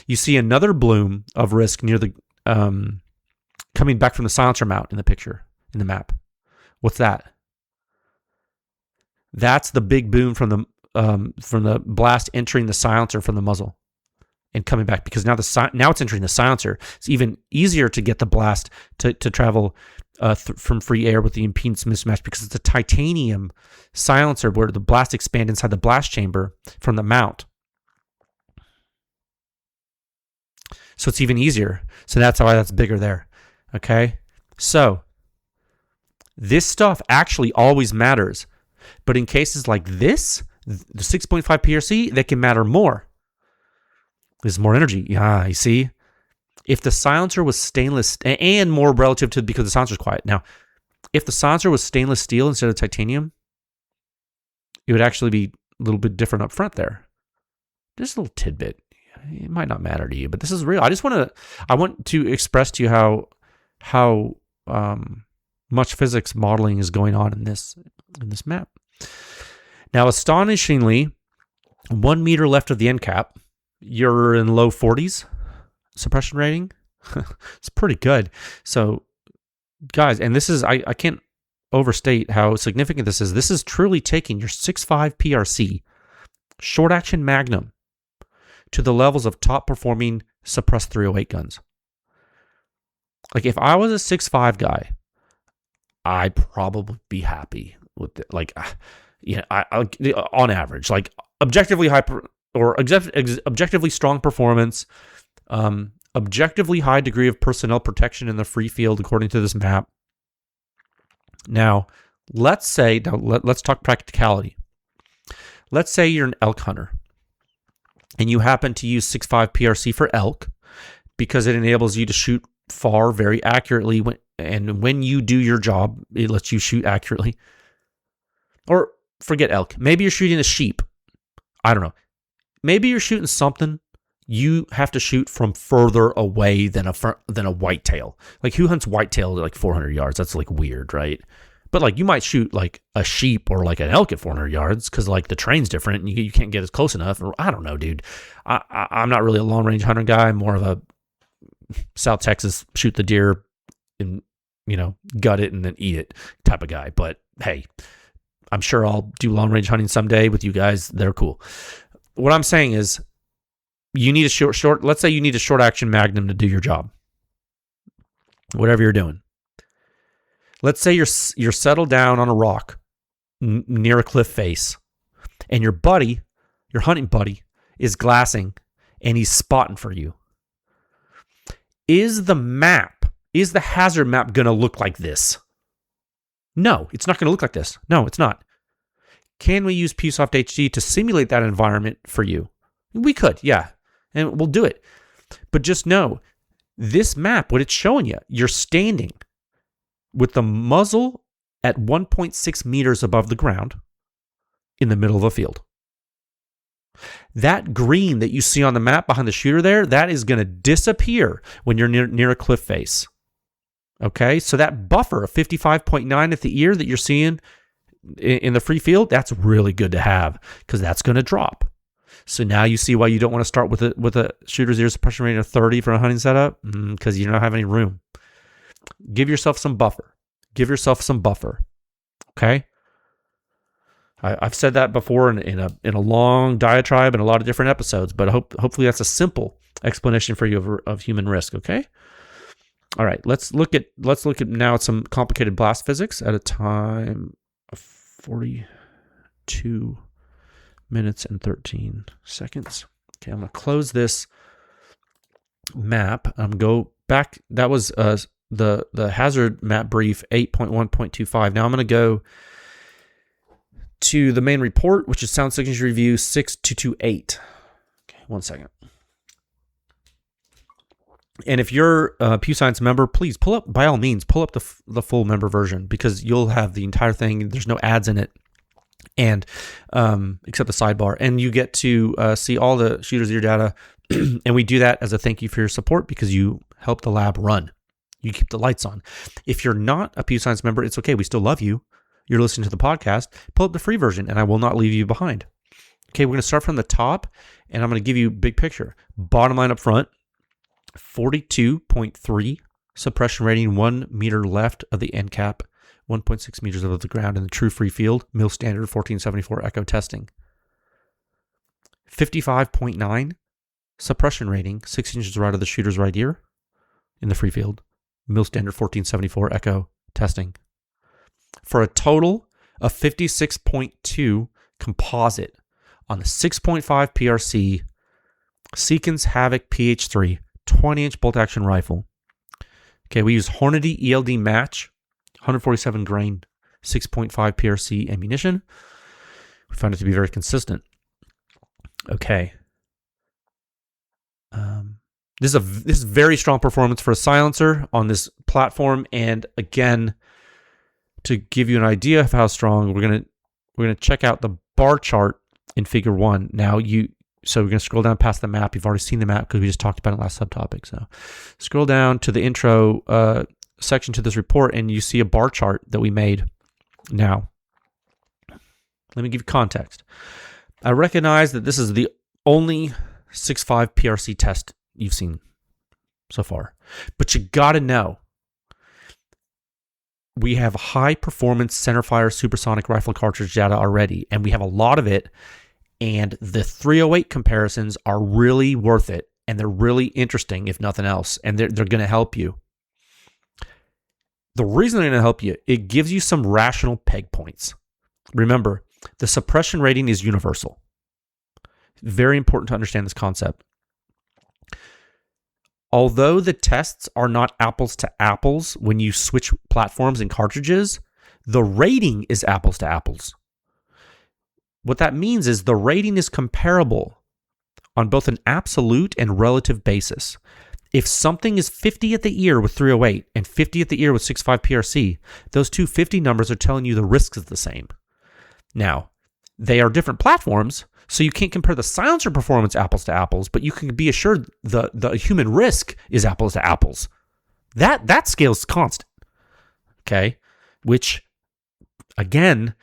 you see another bloom of risk near the coming back from the silencer mount in the picture, in the map. What's that? That's the big boom from the blast entering the silencer from the muzzle and coming back, because now it's entering the silencer. It's even easier to get the blast to travel from free air with the impedance mismatch, because it's a titanium silencer where the blast expands inside the blast chamber from the mount. So it's even easier. So that's why that's bigger there. Okay? So this stuff actually always matters. But in cases like this, the 6.5 PRC, they can matter more. There's more energy. Yeah, you see? If the silencer was stainless, and more relative to, because the silencer's quiet. Now, if the silencer was stainless steel instead of titanium, it would actually be a little bit different up front there. Just a little tidbit. It might not matter to you, but this is real. I want to express to you how much physics modeling is going on in this map. Now, astonishingly, 1 meter left of the end cap, you're in low 40s suppression rating. It's pretty good. So, guys, and this is, I can't overstate how significant this is. This is truly taking your 6.5 PRC short action Magnum to the levels of top performing suppressed 308 guns. Like, if I was a 6.5 guy, I'd probably be happy with it. Like, Yeah, on average, like objectively objectively strong performance, objectively high degree of personnel protection in the free field according to this map. Now, let's talk practicality. Let's say you're an elk hunter and you happen to use 6.5 PRC for elk because it enables you to shoot far very accurately. When you do your job, it lets you shoot accurately. Or forget elk. Maybe you're shooting a sheep. I don't know. Maybe you're shooting something you have to shoot from further away than a whitetail. Like, who hunts whitetail at like 400 yards? That's like weird, right? But like, you might shoot like a sheep or like an elk at 400 yards because like the terrain's different and you can't get as close enough. Or I don't know, dude. I'm not really a long range hunter guy. I'm more of a South Texas shoot the deer and, gut it and then eat it type of guy. But hey, I'm sure I'll do long range hunting someday with you guys. They're cool. What I'm saying is, you need a let's say you need a short action Magnum to do your job. Whatever you're doing. Let's say you're settled down on a rock near a cliff face and your hunting buddy is glassing and he's spotting for you. Is the hazard map going to look like this? No, it's not going to look like this. No, it's not. Can we use PSoft HD to simulate that environment for you? We could, yeah. And we'll do it. But just know, this map, what it's showing you, you're standing with the muzzle at 1.6 meters above the ground in the middle of a field. That green that you see on the map behind the shooter there, that is going to disappear when you're near a cliff face. Okay, so that buffer of 55.9 at the ear that you're seeing in the free field, that's really good to have because that's going to drop. So now you see why you don't want to start with a shooter's ear suppression rating of 30 for a hunting setup, because you don't have any room. Give yourself some buffer. Okay. I've said that before in a long diatribe in a lot of different episodes, but hopefully that's a simple explanation for you of human risk. Okay. All right. Let's look at now at some complicated blast physics at a time of 42 minutes and 13 seconds. Okay, I'm going to close this map. Go back. That was the hazard map brief 8.1.25. Now I'm going to go to the main report, which is Sound Signature Review 6228. Okay, 1 second. And if you're a Pew Science member, please by all means, pull up the full member version because you'll have the entire thing. There's no ads in it. And except the sidebar, and you get to see all the shooter's ear data, and we do that as a thank you for your support because you help the lab run. You keep the lights on. If you're not a Pew Science member, it's okay. We still love you. You're listening to the podcast. Pull up the free version, and I will not leave you behind. Okay, we're going to start from the top, and I'm going to give you a big picture. Bottom line up front, 42.3 suppression rating, 1 meter left of the end cap. 1.6 meters above the ground in the true free field, mil standard 1474 echo testing. 55.9 suppression rating, 6 inches right of the shooter's right ear in the free field, mil standard 1474 echo testing. For a total of 56.2 composite on the 6.5 PRC Seekins Havoc PH3 20-inch bolt action rifle. Okay, we use Hornady ELD match. 147 grain, 6.5 PRC ammunition. We found it to be very consistent. Okay. This is very strong performance for a silencer on this platform. And again, to give you an idea of how strong, we're gonna check out the bar chart in Figure 1. Now so we're gonna scroll down past the map. You've already seen the map because we just talked about it last subtopic. So scroll down to the intro section to this report and you see a bar chart that we made. Now, let me give you context. I recognize that this is the only 6.5 PRC test you've seen so far, but you got to know we have high performance centerfire supersonic rifle cartridge data already, and we have a lot of it, and the 308 comparisons are really worth it, and they're really interesting if nothing else, and they're going to help you. The reason they're going to help you, it gives you some rational peg points. Remember, the suppression rating is universal. Very important to understand this concept. Although the tests are not apples to apples when you switch platforms and cartridges, the rating is apples to apples. What that means is the rating is comparable on both an absolute and relative basis. If something is 50 at the ear with 308 and 50 at the ear with 6.5 PRC, those two 50 numbers are telling you the risk is the same. Now, they are different platforms, so you can't compare the silencer performance apples to apples, but you can be assured the human risk is apples to apples. That scale is constant. Okay? Which, again,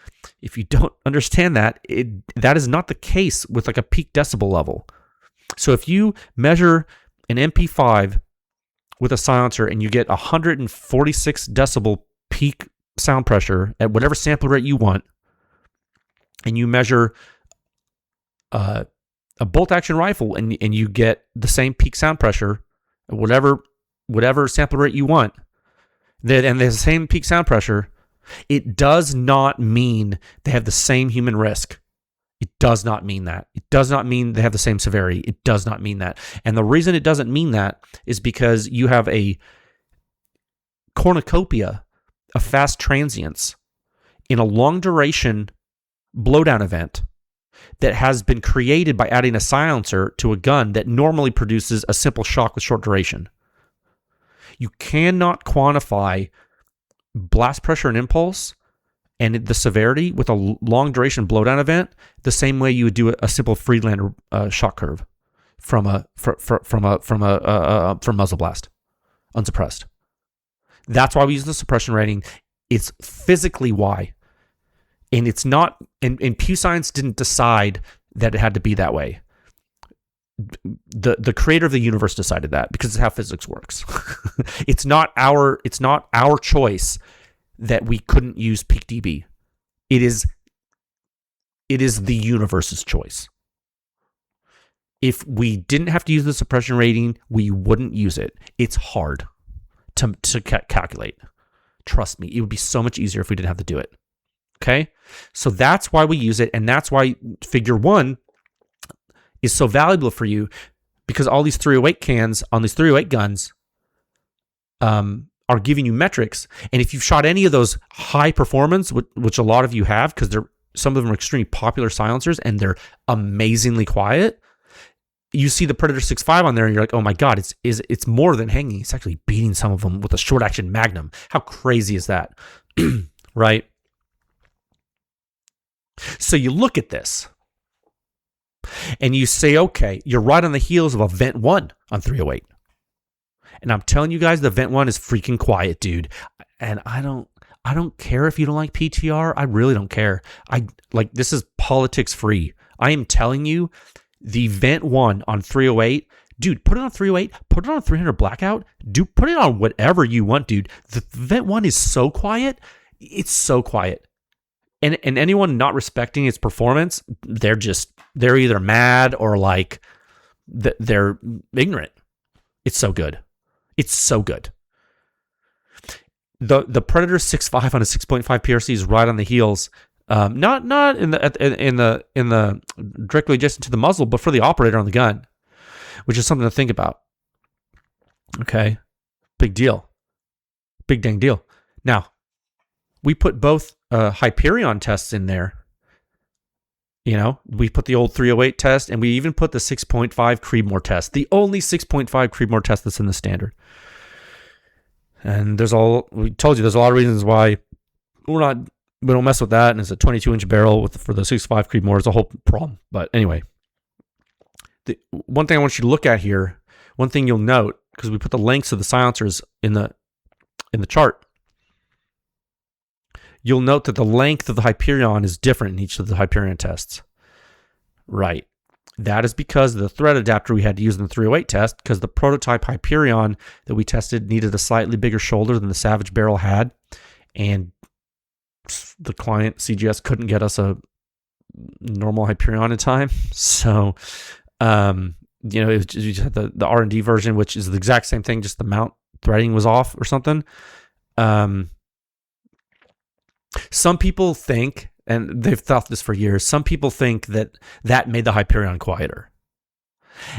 if you don't understand that, that is not the case with like a peak decibel level. So if you measure an MP5 with a silencer and you get 146 decibel peak sound pressure at whatever sample rate you want, and you measure a bolt action rifle and you get the same peak sound pressure at whatever sample rate you want, and the same peak sound pressure, it does not mean they have the same human risk. It does not mean that. It does not mean they have the same severity. It does not mean that. And the reason it doesn't mean that is because you have a cornucopia of fast transients in a long duration blowdown event that has been created by adding a silencer to a gun that normally produces a simple shock with short duration. You cannot quantify blast pressure and impulse and the severity with a long duration blowdown event the same way you would do a simple Friedlander shock curve from muzzle blast, unsuppressed. That's why we use the suppression rating. It's physically why. And it's not, and Pew Science didn't decide that it had to be that way. The creator of the universe decided that because it's how physics works. It's not our choice that we couldn't use peak dB. It is the universe's choice. If we didn't have to use the suppression rating, we wouldn't use it. It's hard to calculate. Trust me, it would be so much easier if we didn't have to do it. Okay? So that's why we use it, and that's why figure 1 is so valuable for you, because all these 308 cans on these 308 guns are giving you metrics. And if you've shot any of those high performance, which a lot of you have, because some of them are extremely popular silencers and they're amazingly quiet, you see the Predator 6.5 on there and you're like, oh my God, it's more than hanging. It's actually beating some of them with a short action Magnum. How crazy is that? Right? So you look at this and you say, okay, you're right on the heels of a Vent 1 on 308. And I'm telling you guys, the Vent 1 is freaking quiet, dude. And I don't care if you don't like PTR. I really don't care. This is politics free. I am telling you, the Vent 1 on 308, dude, put it on 308, put it on 300 blackout, put it on whatever you want, dude. The Vent 1 is so quiet. It's so quiet. And anyone not respecting its performance, they're either mad or like they're ignorant. It's so good. It's so good. The Predator 6.5 on a 6.5 PRC is right on the heels. Not in the directly adjacent to the muzzle, but for the operator on the gun, which is something to think about. Okay, big deal, big dang deal. Now, we put both Hyperion tests in there. You know, we put the old 308 test, and we even put the 6.5 Creedmoor test, the only 6.5 Creedmoor test that's in the standard. And we told you there's a lot of reasons why we don't mess with that, and it's a 22-inch barrel for the 6.5 Creedmoor. It's a whole problem. But anyway, the one thing I want you to look at here, one thing you'll note, because we put the lengths of the silencers in the chart, you'll note that the length of the Hyperion is different in each of the Hyperion tests. Right. That is because of the thread adapter we had to use in the 308 test, because the prototype Hyperion that we tested needed a slightly bigger shoulder than the Savage barrel had, and the client CGS couldn't get us a normal Hyperion in time. So, it was just had the R&D version, which is the exact same thing, just the mount threading was off or something. Some people think and they've thought this for years. Some people think that made the Hyperion quieter.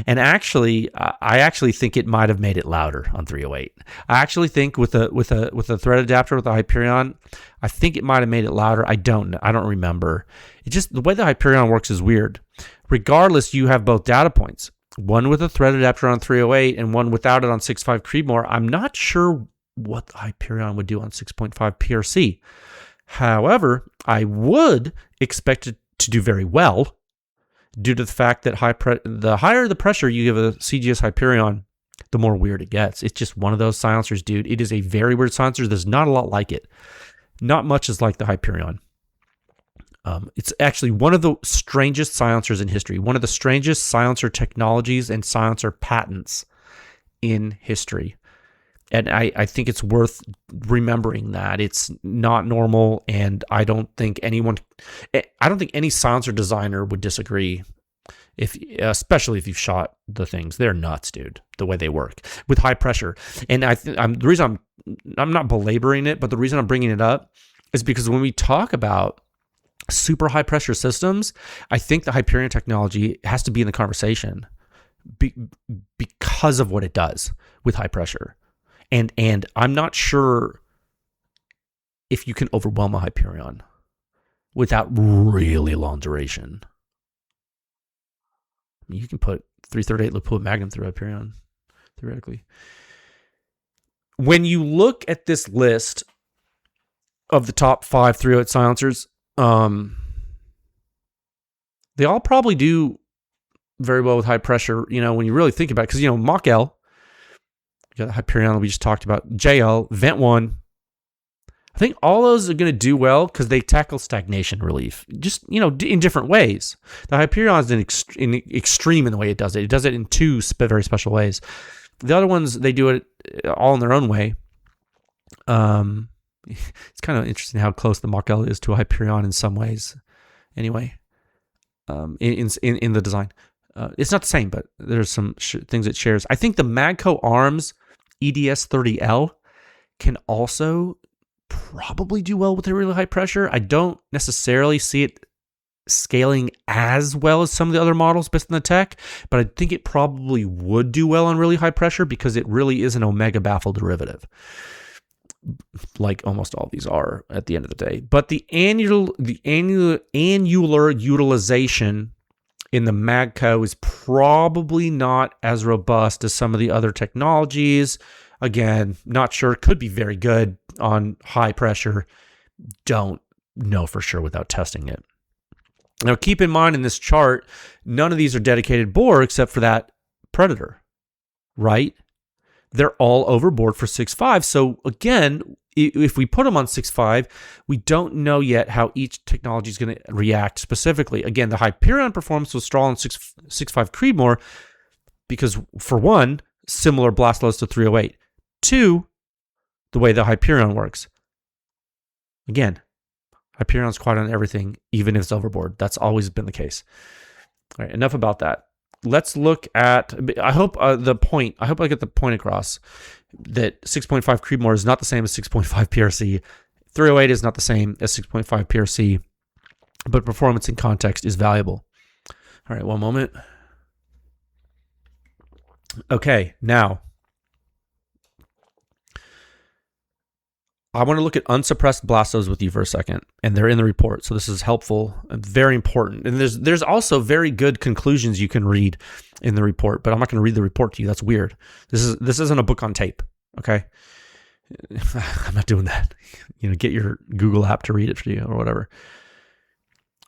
And actually, I actually think it might have made it louder on 308. I actually think with a thread adapter with the Hyperion, I think it might have made it louder. I don't remember. It just, the way the Hyperion works is weird. Regardless, you have both data points. One with a thread adapter on 308 and one without it on 6.5 Creedmoor. I'm not sure what the Hyperion would do on 6.5 PRC. However, I would expect it to do very well, due to the fact that the higher the pressure you give a CGS Hyperion, the more weird it gets. It's just one of those silencers, dude. It is a very weird silencer. There's not a lot like it. Not much is like the Hyperion. It's actually one of the strangest silencers in history. One of the strangest silencer technologies and silencer patents in history. And I think it's worth remembering that. It's not normal, and I don't think any silencer designer would disagree, especially if you've shot the things. They're nuts, dude, the way they work with high pressure. And the reason I'm not belaboring it, but the reason I'm bringing it up is because when we talk about super high pressure systems, I think the Hyperion technology has to be in the conversation because of what it does with high pressure. And I'm not sure if you can overwhelm a Hyperion without really long duration. I mean, you can put 338 Lapua Magnum through Hyperion, theoretically. When you look at this list of the top 5 308 silencers, they all probably do very well with high pressure, when you really think about it. Because, Mach L, you got the Hyperion we just talked about, JL, Vent 1. I think all those are going to do well because they tackle stagnation relief, just, in different ways. The Hyperion is extreme in the way it does it. It does it in 2 very special ways. The other ones, they do it all in their own way. It's kind of interesting how close the Mach L is to a Hyperion in some ways. Anyway, in the design. It's not the same, but there's some things it shares. I think the Magco Arms EDS30L can also probably do well with a really high pressure. I don't necessarily see it scaling as well as some of the other models based on the tech, but I think it probably would do well on really high pressure because it really is an omega baffle derivative, like almost all these are at the end of the day. But the annular utilization in the Magco is probably not as robust as some of the other technologies. Again, not sure. Could be very good on high pressure. Don't know for sure without testing it. Now, keep in mind in this chart, none of these are dedicated bore except for that Predator, right? They're all overboard for 6.5. So again, if we put them on 6.5, we don't know yet how each technology is going to react specifically. Again, the Hyperion performance was strong on 6.5 Creedmoor because, for one, similar blast loads to 308. 2, the way the Hyperion works. Again, Hyperion's quiet on everything, even if it's overboard. That's always been the case. All right, enough about that. Let's look at, I hope I get the point across that 6.5 Creedmoor is not the same as 6.5 PRC. 308 is not the same as 6.5 PRC, but performance in context is valuable. All right, one moment. Okay, now I want to look at unsuppressed blastos with you for a second, and they're in the report, so this is helpful and very important. And there's also very good conclusions you can read in the report, but I'm not going to read the report to you. That's weird. This isn't a book on tape, okay? I'm not doing that. Get your Google app to read it for you or whatever.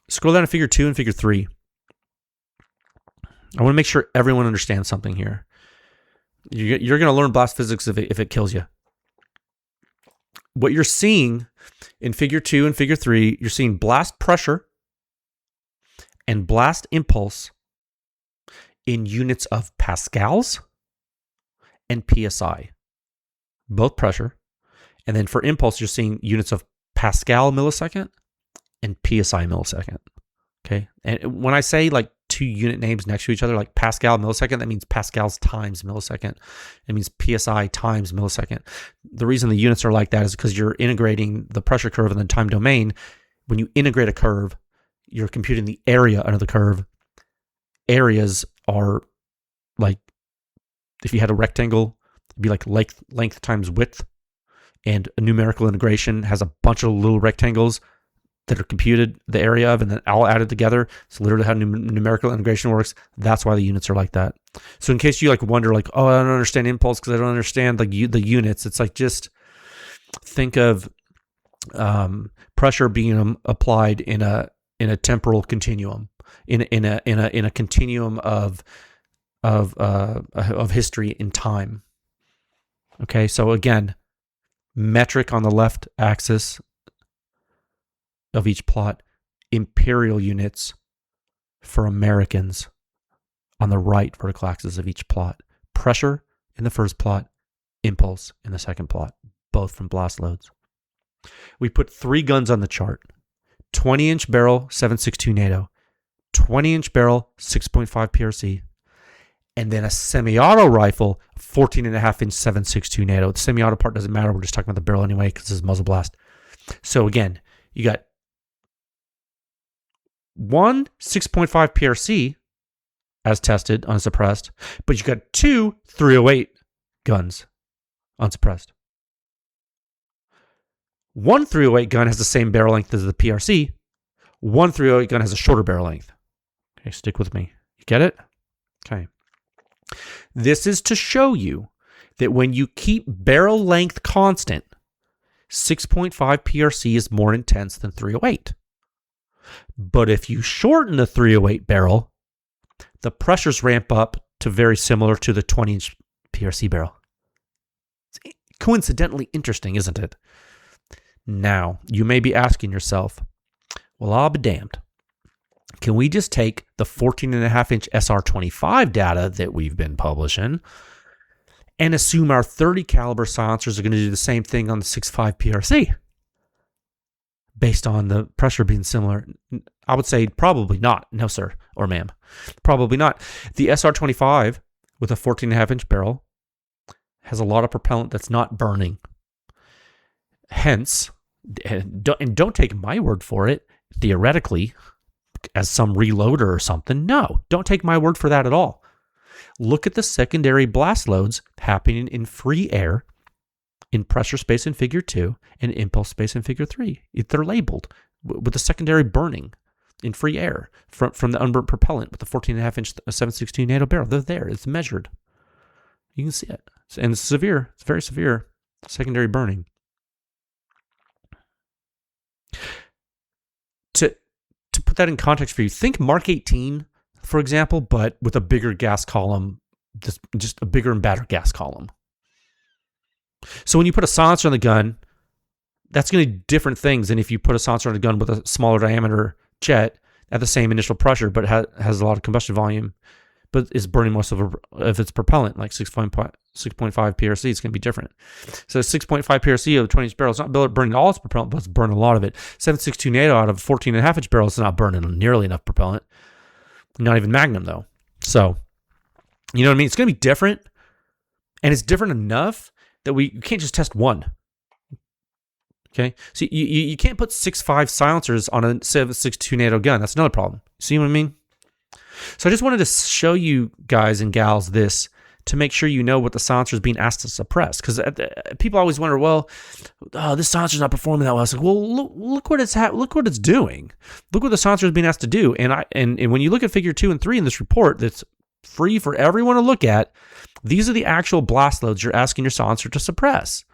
Scroll down to Figure 2 and Figure 3. I want to make sure everyone understands something here. You're going to learn blast physics if it kills you. What you're seeing in Figure 2 and Figure 3, you're seeing blast pressure and blast impulse in units of pascals and PSI. Both pressure. And then for impulse, you're seeing units of Pascal millisecond and PSI millisecond. Okay. And when I say like 2 unit names next to each other, like Pascal millisecond, that means Pascals times millisecond. It means PSI times millisecond. The reason the units are like that is because you're integrating the pressure curve in the time domain when you integrate a curve, you're computing the area under the curve. Areas are like, if you had a rectangle, it'd be like length times width. And a numerical integration has a bunch of little rectangles that are computed the area of and then all added together. It's literally how numerical integration works. That's why the units are like that. So in case you like wonder like, oh, I don't understand impulse because I don't understand like the units. It's like, just think of pressure being applied in a temporal continuum, in a continuum of history in time. Okay, so again, metric on the left axis of each plot, imperial units for Americans on the right vertical axis of each plot. Pressure in the first plot, impulse in the second plot, both from blast loads. We put 3 guns on the chart. 20-inch barrel, 7.62 NATO. 20-inch barrel, 6.5 PRC. And then a semi-auto rifle, 14.5-inch 7.62 NATO. The semi-auto part doesn't matter. We're just talking about the barrel anyway because this is muzzle blast. So again, you got 1 6.5 PRC as tested, unsuppressed, but you got 2 308 guns unsuppressed. 1 308 gun has the same barrel length as the PRC. 1 308 gun has a shorter barrel length. Okay, stick with me. You get it? Okay. This is to show you that when you keep barrel length constant, 6.5 PRC is more intense than 308. But if you shorten the 308 barrel, the pressures ramp up to very similar to the 20-inch PRC barrel. It's coincidentally interesting, isn't it? Now, you may be asking yourself, well, I'll be damned. Can we just take the 14.5-inch SR25 data that we've been publishing and assume our 30 caliber silencers are going to do the same thing on the 6.5 PRC based on the pressure being similar? I would say probably not. No, sir or ma'am. Probably not. The SR25 with a 14.5-inch barrel has a lot of propellant that's not burning. Hence, and don't take my word for it, theoretically, as some reloader or something. No, don't take my word for that at all. Look at the secondary blast loads happening in free air, in pressure space in figure 2, and impulse space in figure 3. They're labeled with the secondary burning in free air from the unburnt propellant with the 14.5-inch 7.62 NATO barrel. They're there. It's measured. You can see it. And it's severe. It's very severe secondary burning. To put that in context for you, think Mark 18, for example, but with a bigger gas column, just a bigger and badder gas column. So when you put a silencer on the gun, that's going to do different things than if you put a silencer on a gun with a smaller diameter jet at the same initial pressure, but has a lot of combustion volume, but is burning most of its propellant, like 6.5 PRC. It's going to be different. So 6.5 PRC of a 20-inch barrel is not burning all its propellant, but it's burning a lot of it. 7.62 NATO out of a 14.5-inch barrel is not burning nearly enough propellant. Not even Magnum, though. So, you know what I mean? It's going to be different, and it's different enough that you can't just test one. Okay? So you can't put 6.5 silencers on a 7.62 NATO gun. That's another problem. See what I mean? So I just wanted to show you guys and gals this to make sure you know what the silencer is being asked to suppress. Because people always wonder, well, this silencer is not performing that well. I was like, well, look what it's doing. Look what the silencer is being asked to do. And when you look at figure 2 and 3 in this report, that's free for everyone to look at. These are the actual blast loads you're asking your silencer to suppress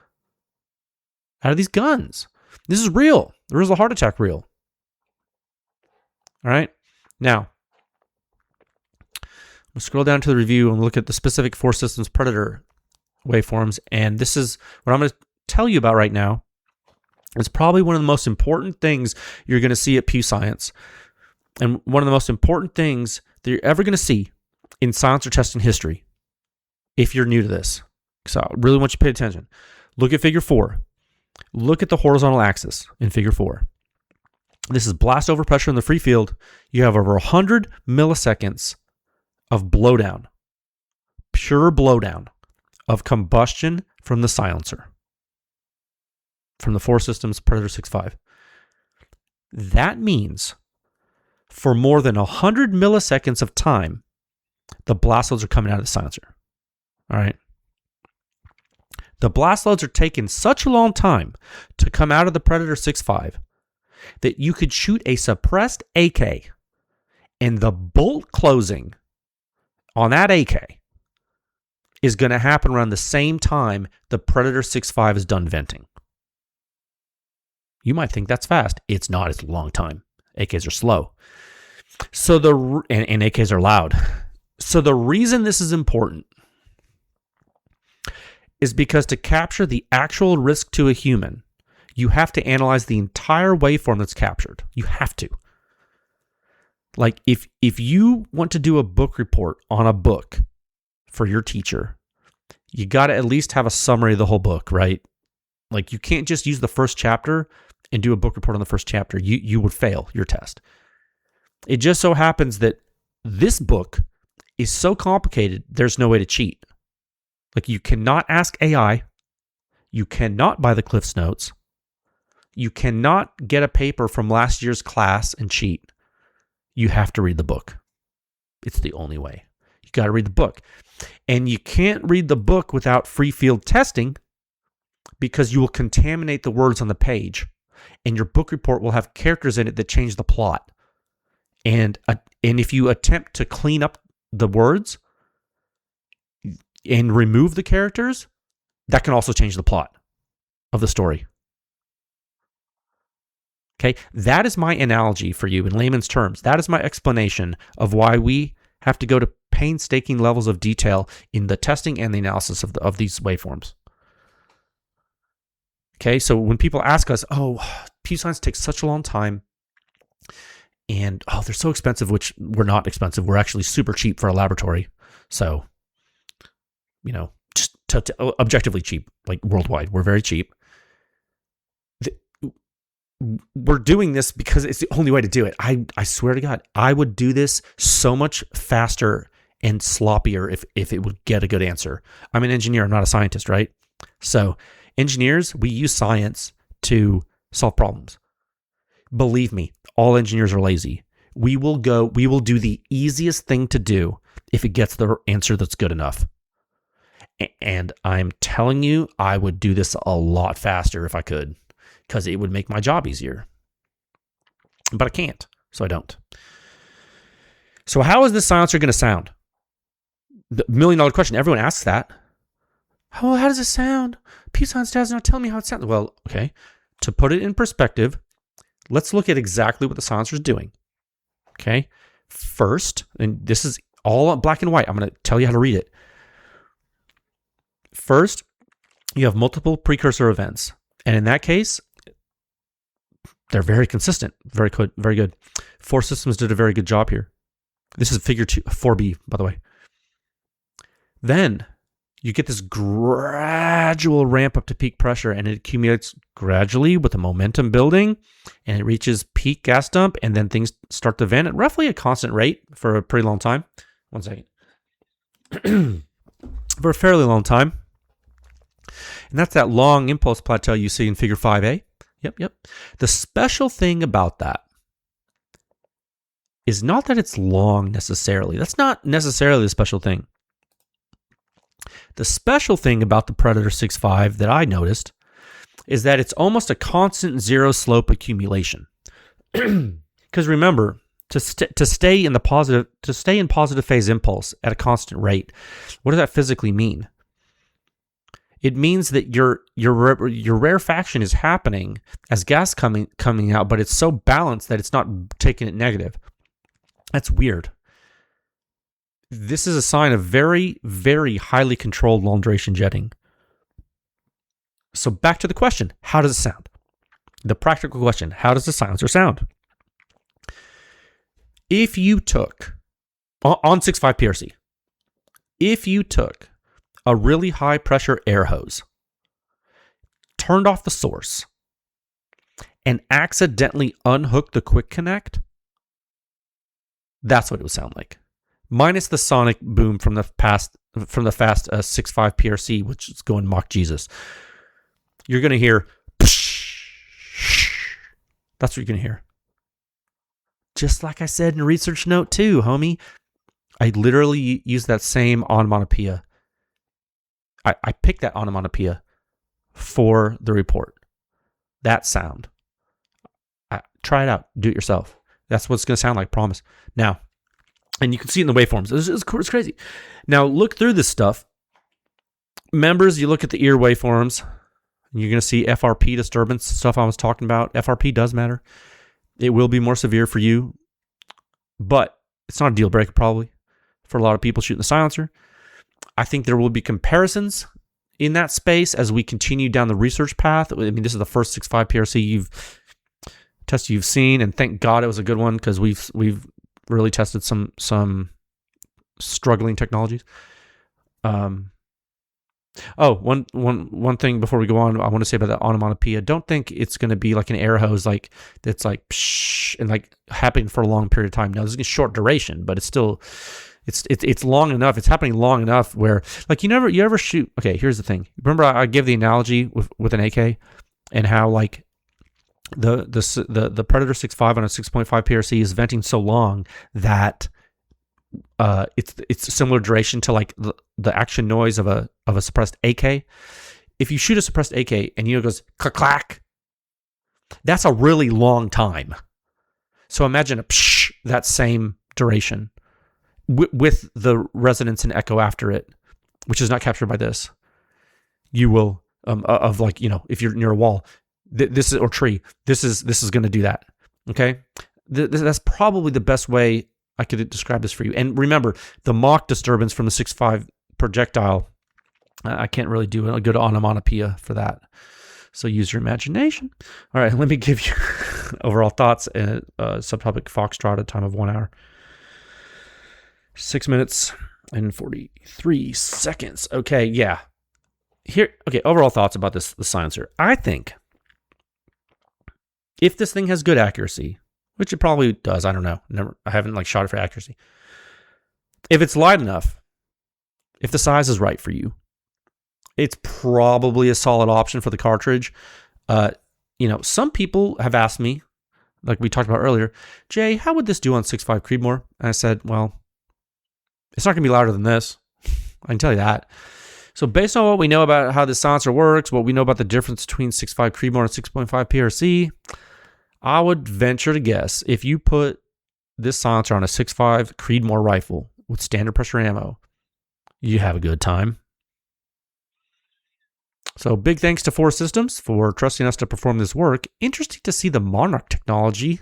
out of these guns. This is real. There is a heart attack real. All right. Now, we'll scroll down to the review and look at the specific Force Systems Predator waveforms. And this is what I'm going to tell you about right now. It's probably one of the most important things you're going to see at Pew Science. And one of the most important things that you're ever going to see in silencer testing history, if you're new to this. So I really want you to pay attention. Look at figure 4. Look at the horizontal axis in figure 4. This is blast overpressure in the free field. You have over 100 milliseconds of blowdown, pure blowdown of combustion from the silencer, from the Force Systems Predator 6.5. That means for more than 100 milliseconds of time, the blast loads are coming out of the silencer. All right. The blast loads are taking such a long time to come out of the Predator 6.5 that you could shoot a suppressed AK and the bolt closing on that AK is going to happen around the same time the Predator 6.5 is done venting. You might think that's fast. It's not. It's a long time. AKs are slow. And AKs are loud. So the reason this is important is because to capture the actual risk to a human, you have to analyze the entire waveform that's captured. You have to. Like if you want to do a book report on a book for your teacher, you got to at least have a summary of the whole book, right? Like you can't just use the first chapter and do a book report on the first chapter. You would fail your test. It just so happens that this book is so complicated, there's no way to cheat. Like you cannot ask AI. You cannot buy the Cliff's Notes. You cannot get a paper from last year's class and cheat. You have to read the book. It's the only way. You got to read the book. And you can't read the book without free field testing because you will contaminate the words on the page. And your book report will have characters in it that change the plot. And if you attempt to clean up the words and remove the characters, that can also change the plot of the story. Okay, that is my analogy for you in layman's terms. That is my explanation of why we have to go to painstaking levels of detail in the testing and the analysis of these waveforms. Okay, so when people ask us, P-Science takes such a long time, and they're so expensive, which we're not expensive. We're actually super cheap for a laboratory. So, just objectively cheap, like worldwide. We're very cheap. We're doing this because it's the only way to do it. I swear to God, I would do this so much faster and sloppier if it would get a good answer. I'm an engineer. I'm not a scientist, right? So engineers, we use science to solve problems. Believe me, all engineers are lazy. We will do the easiest thing to do if it gets the answer that's good enough. And I'm telling you, I would do this a lot faster if I could, because it would make my job easier. But I can't, so I don't. So how is this silencer going to sound? The $1 million question. Everyone asks that. How does it sound? P-Science does not tell me how it sounds. Well, okay. To put it in perspective, let's look at exactly what the silencer is doing. Okay. First, and this is all black and white. I'm going to tell you how to read it. First, you have multiple precursor events. And in that case, they're very consistent. Very good. Very good. Force Systems did a very good job here. This is figure 4B, by the way. Then you get this gradual ramp up to peak pressure, and it accumulates gradually with the momentum building, and it reaches peak gas dump, and then things start to vent at roughly a constant rate for a pretty long time. 1 second. For a fairly long time. And that's that long impulse plateau you see in figure 5A. Yep. The special thing about that is not that it's long necessarily. That's not necessarily the special thing. The special thing about the Predator 6.5 that I noticed is that it's almost a constant zero slope accumulation. Because remember, to stay in positive phase impulse at a constant rate, what does that physically mean? It means that your rarefaction is happening as gas coming out, but it's so balanced that it's not taking it negative. That's weird. This is a sign of very, very highly controlled long duration jetting. So back to the question, how does it sound? The practical question, how does the silencer sound? If you took, on 6.5 PRC, if you took a really high pressure air hose, turned off the source, and accidentally unhooked the quick connect, that's what it would sound like. Minus the sonic boom from the fast 6.5 PRC, which is going Mach Jesus. You're going to hear, that's what you're going to hear. just like I said in research note 2, homie, I literally use that same onomatopoeia. I picked that onomatopoeia for the report. That sound. Try it out. Do it yourself. That's what it's going to sound like, promise. Now, and you can see it in the waveforms. It's crazy. Now, look through this stuff. Members, you look at the ear waveforms, and you're going to see FRP disturbance, stuff I was talking about. FRP does matter. It will be more severe for you, but it's not a deal breaker probably for a lot of people shooting the silencer. I think there will be comparisons in that space as we continue down the research path. I mean, this is the first 6.5 PRC you've seen, and thank God it was a good one because we've really tested some struggling technologies. One thing before we go on, I want to say about the onomatopoeia. Don't think it's going to be like an air hose, like that's like psh, and like happening for a long period of time. Now, this is a short duration, but it's still it's long enough. It's happening long enough where like you ever shoot. Okay, here's the thing. Remember, I give the analogy with an AK and how like the Predator 6.5 on a 6.5 PRC is venting so long that it's similar duration to like the action noise of a suppressed AK. If you shoot a suppressed AK and it goes clack clack, that's a really long time. So imagine a psh, that same duration with the resonance and echo after it, which is not captured by this. You will of like, you know, if you're near a wall, this is or tree, this is going to do that. Okay, that's probably the best way I could describe this for you. And remember, the Mach disturbance from the 6.5 projectile, I can't really do a good onomatopoeia for that. So use your imagination. All right, let me give you overall thoughts and subtopic Foxtrot at a time of 1 hour. 6 minutes and 43 seconds. Okay, yeah. Okay, overall thoughts about the silencer. I think if this thing has good accuracy, which it probably does, I don't know. I haven't like shot it for accuracy. If it's light enough, if the size is right for you, it's probably a solid option for the cartridge. Some people have asked me, like we talked about earlier, Jay, how would this do on 6.5 Creedmoor? And I said, well, it's not going to be louder than this. I can tell you that. So based on what we know about how this silencer works, what we know about the difference between 6.5 Creedmoor and 6.5 PRC, I would venture to guess if you put this silencer on a 6.5 Creedmoor rifle with standard pressure ammo, you have a good time. So big thanks to Force Systems for trusting us to perform this work. Interesting to see the Monarch technology,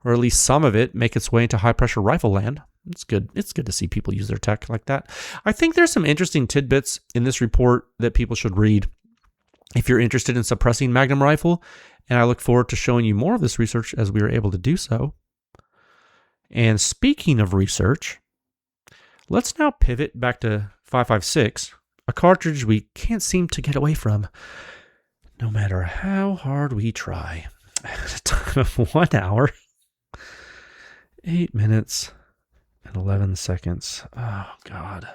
or at least some of it, make its way into high pressure rifle land. It's good. It's good to see people use their tech like that. I think there's some interesting tidbits in this report that people should read if you're interested in suppressing Magnum rifle, and I look forward to showing you more of this research as we are able to do so. And speaking of research, let's now pivot back to 5.56, a cartridge we can't seem to get away from, no matter how hard we try. At a time of 1 hour, 8 minutes, and 11 seconds. Oh, God.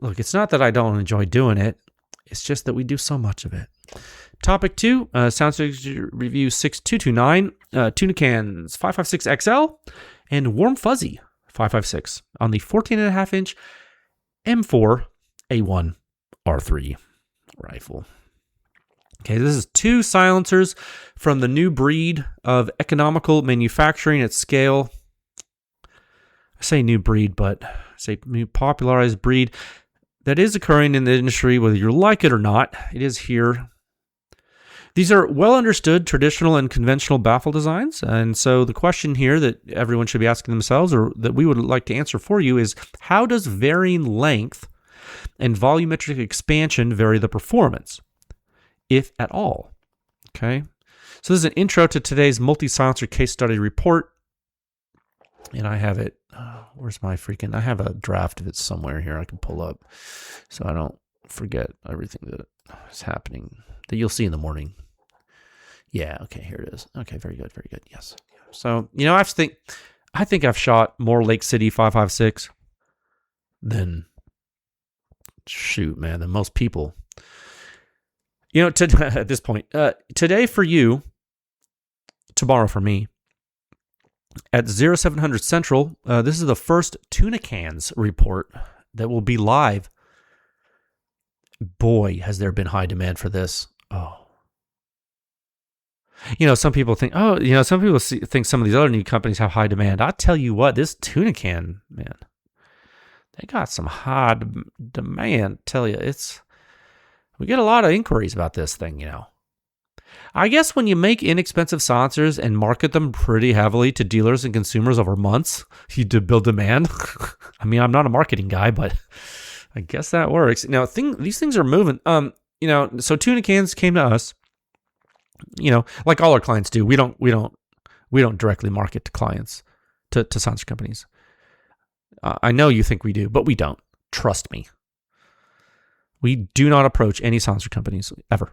Look, it's not that I don't enjoy doing it. It's just that we do so much of it. Topic 2, Sound Review 6229, Tuna Cans 5.56 XL and WRMFZY 5.56 on the 14.5-inch M4 A1 R3 rifle. Okay, this is 2 silencers from the new breed of economical manufacturing at scale. I say new breed, but I say new popularized breed that is occurring in the industry, whether you like it or not. It is here. These are well understood traditional and conventional baffle designs. And so the question here that everyone should be asking themselves, or that we would like to answer for you, is how does varying length and volumetric expansion vary the performance, if at all? Okay. So this is an intro to today's multi-silencer case study report. And I have it. Where's my freaking... I have a draft of it somewhere here I can pull up so I don't forget everything that is happening that you'll see in the morning. Yeah, okay, here it is. Okay, very good, very good. Yes. So, I think I've shot more Lake City 5.56 than than most people. At this point, today for you, tomorrow for me. At 0700 Central, this is the first Tuna Cans report that will be live. Boy, has there been high demand for this. Oh. Some people think, think some of these other new companies have high demand. I tell you what, this Tuna Can, man, they got some high demand. Tell you, we get a lot of inquiries about this thing, I guess when you make inexpensive silencers and market them pretty heavily to dealers and consumers over months, you build demand. I mean, I'm not a marketing guy, but I guess that works. Now, these things are moving. So Tuna Cans came to us. Like all our clients do. We don't directly market to clients, to silencer companies. I know you think we do, but we don't. Trust me. We do not approach any silencer companies ever.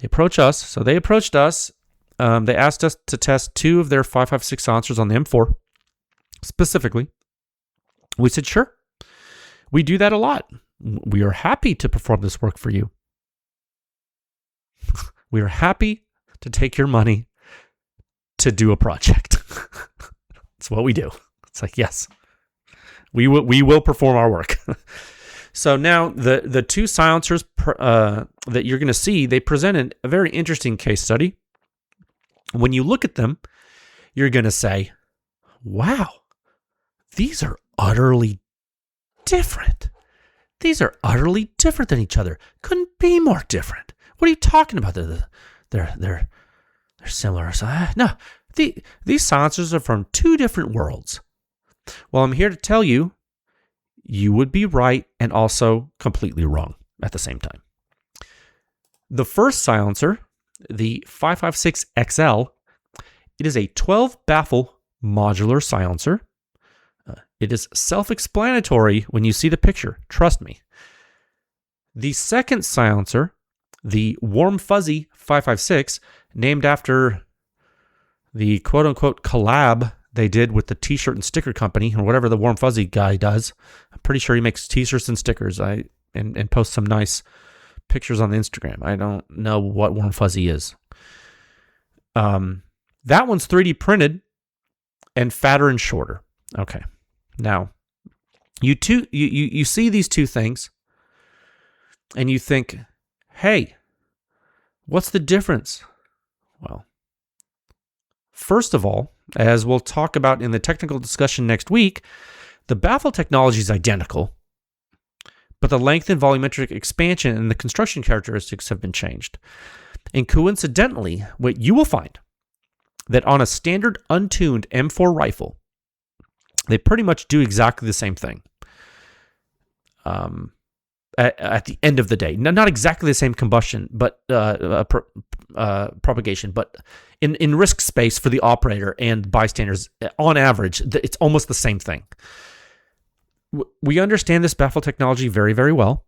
They approach us. So they approached us. They asked us to test 2 of their 5.56 silencers on the M4 specifically. We said, sure. We do that a lot. We are happy to perform this work for you. We are happy to take your money to do a project. That's what we do. It's like, yes, we will perform our work. So now the 2 silencers that you're going to see, they presented a very interesting case study. When you look at them, you're going to say, wow, these are utterly different. These are utterly different than each other. Couldn't be more different. What are you talking about? They're similar. No, these silencers are from 2 different worlds. Well, I'm here to tell you, you would be right and also completely wrong at the same time. The first silencer, the 5.56 XL, it is a 12 baffle modular silencer. It is self-explanatory when you see the picture. Trust me. The second silencer, the WRMFZY 5.56, named after the quote-unquote collab they did with the t-shirt and sticker company, or whatever the WRMFZY guy does. I'm pretty sure he makes t-shirts and stickers and posts some nice pictures on the Instagram. I don't know what WRMFZY is. That one's 3D printed and fatter and shorter. Okay. Now, you see these 2 things and you think, hey, what's the difference? Well, first of all, as we'll talk about in the technical discussion next week, the baffle technology is identical, but the length and volumetric expansion and the construction characteristics have been changed. And coincidentally, what you will find that on a standard untuned M4 rifle, they pretty much do exactly the same thing. At the end of the day, not exactly the same combustion, but propagation, but in risk space for the operator and bystanders, on average, it's almost the same thing. We understand this baffle technology very, very well.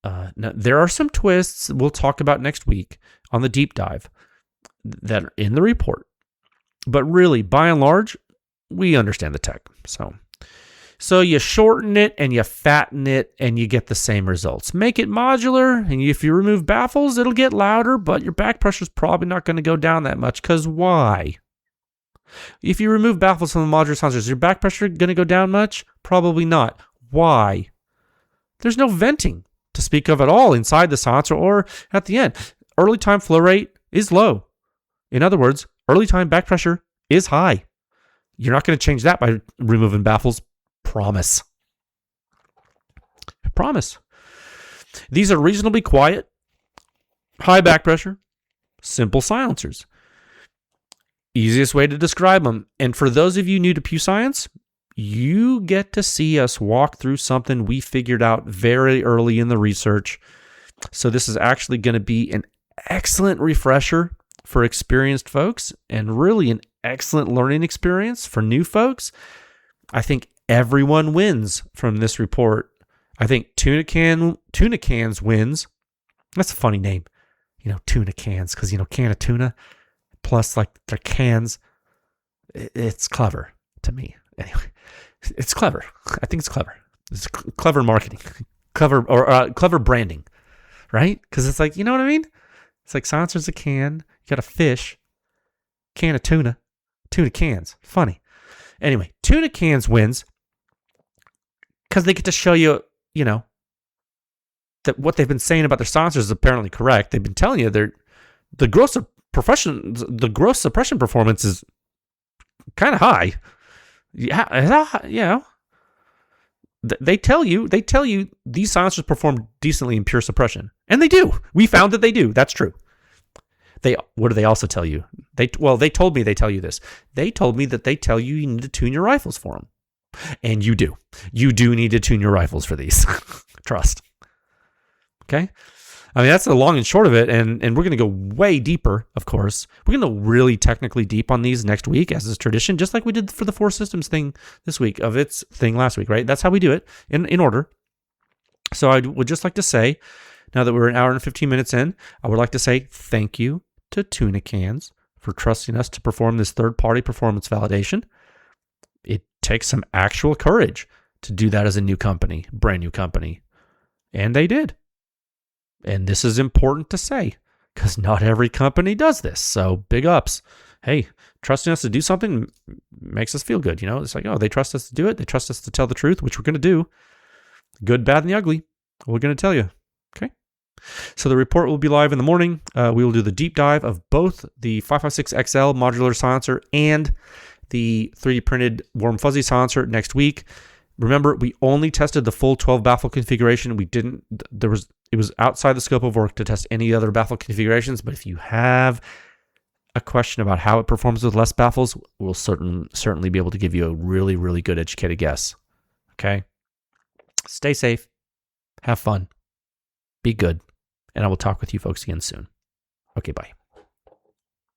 Now, there are some twists we'll talk about next week on the deep dive that are in the report, but really, by and large, we understand the tech. So you shorten it and you fatten it and you get the same results. Make it modular, and if you remove baffles, it'll get louder, but your back pressure is probably not going to go down that much. Because why? If you remove baffles from the modular silencers, is your back pressure going to go down much? Probably not. Why? There's no venting to speak of at all inside the silencer or at the end. Early time flow rate is low. In other words, early time back pressure is high. You're not going to change that by removing baffles. Promise. These are reasonably quiet, high back pressure, simple silencers. Easiest way to describe them. And for those of you new to Pew Science, you get to see us walk through something we figured out very early in the research. So this is actually going to be an excellent refresher for experienced folks and really an excellent learning experience for new folks. I think everyone wins from this report. I think Tuna Cans wins. That's a funny name. Tuna Cans, because, can of tuna plus like their cans. It's clever to me. Anyway, it's clever. I think it's clever. It's clever marketing, clever branding, right? Because it's like, you know what I mean? It's like silencer's a can. You got a fish, can of tuna, Tuna Cans. Funny. Anyway, Tuna Cans wins because they get to show you, that what they've been saying about their sponsors is apparently correct. They've been telling you the gross suppression performance is kind of high. Yeah, they tell you these silencers perform decently in pure suppression, and they do. We found that they do. That's true. What do they also tell you? They told me they tell you this. They told me that they tell you need to tune your rifles for them, and you do. You do need to tune your rifles for these. Trust. Okay. I mean, that's the long and short of it, and we're going to go way deeper, of course. We're going to go really technically deep on these next week, as is tradition, just like we did for the Four Systems thing this week, of its thing last week, right? That's how we do it, in order. So I would just like to say, now that we're an hour and 15 minutes in, I would like to say thank you to Tuna Cans for trusting us to perform this third-party performance validation. It takes some actual courage to do that as a new company, brand new company, and they did. And this is important to say because not every company does this. So big ups. Hey, trusting us to do something makes us feel good. It's like, oh, they trust us to do it. They trust us to tell the truth, which we're going to do. Good, bad, and the ugly. We're going to tell you. Okay. So the report will be live in the morning. We will do the deep dive of both the 5.56 XL modular silencer and the 3D printed WRMFZY silencer next week. Remember, we only tested the full 12 baffle configuration. It was outside the scope of work to test any other baffle configurations, but if you have a question about how it performs with less baffles, we'll certainly be able to give you a really, really good educated guess. Okay? Stay safe. Have fun. Be good. And I will talk with you folks again soon. Okay, bye.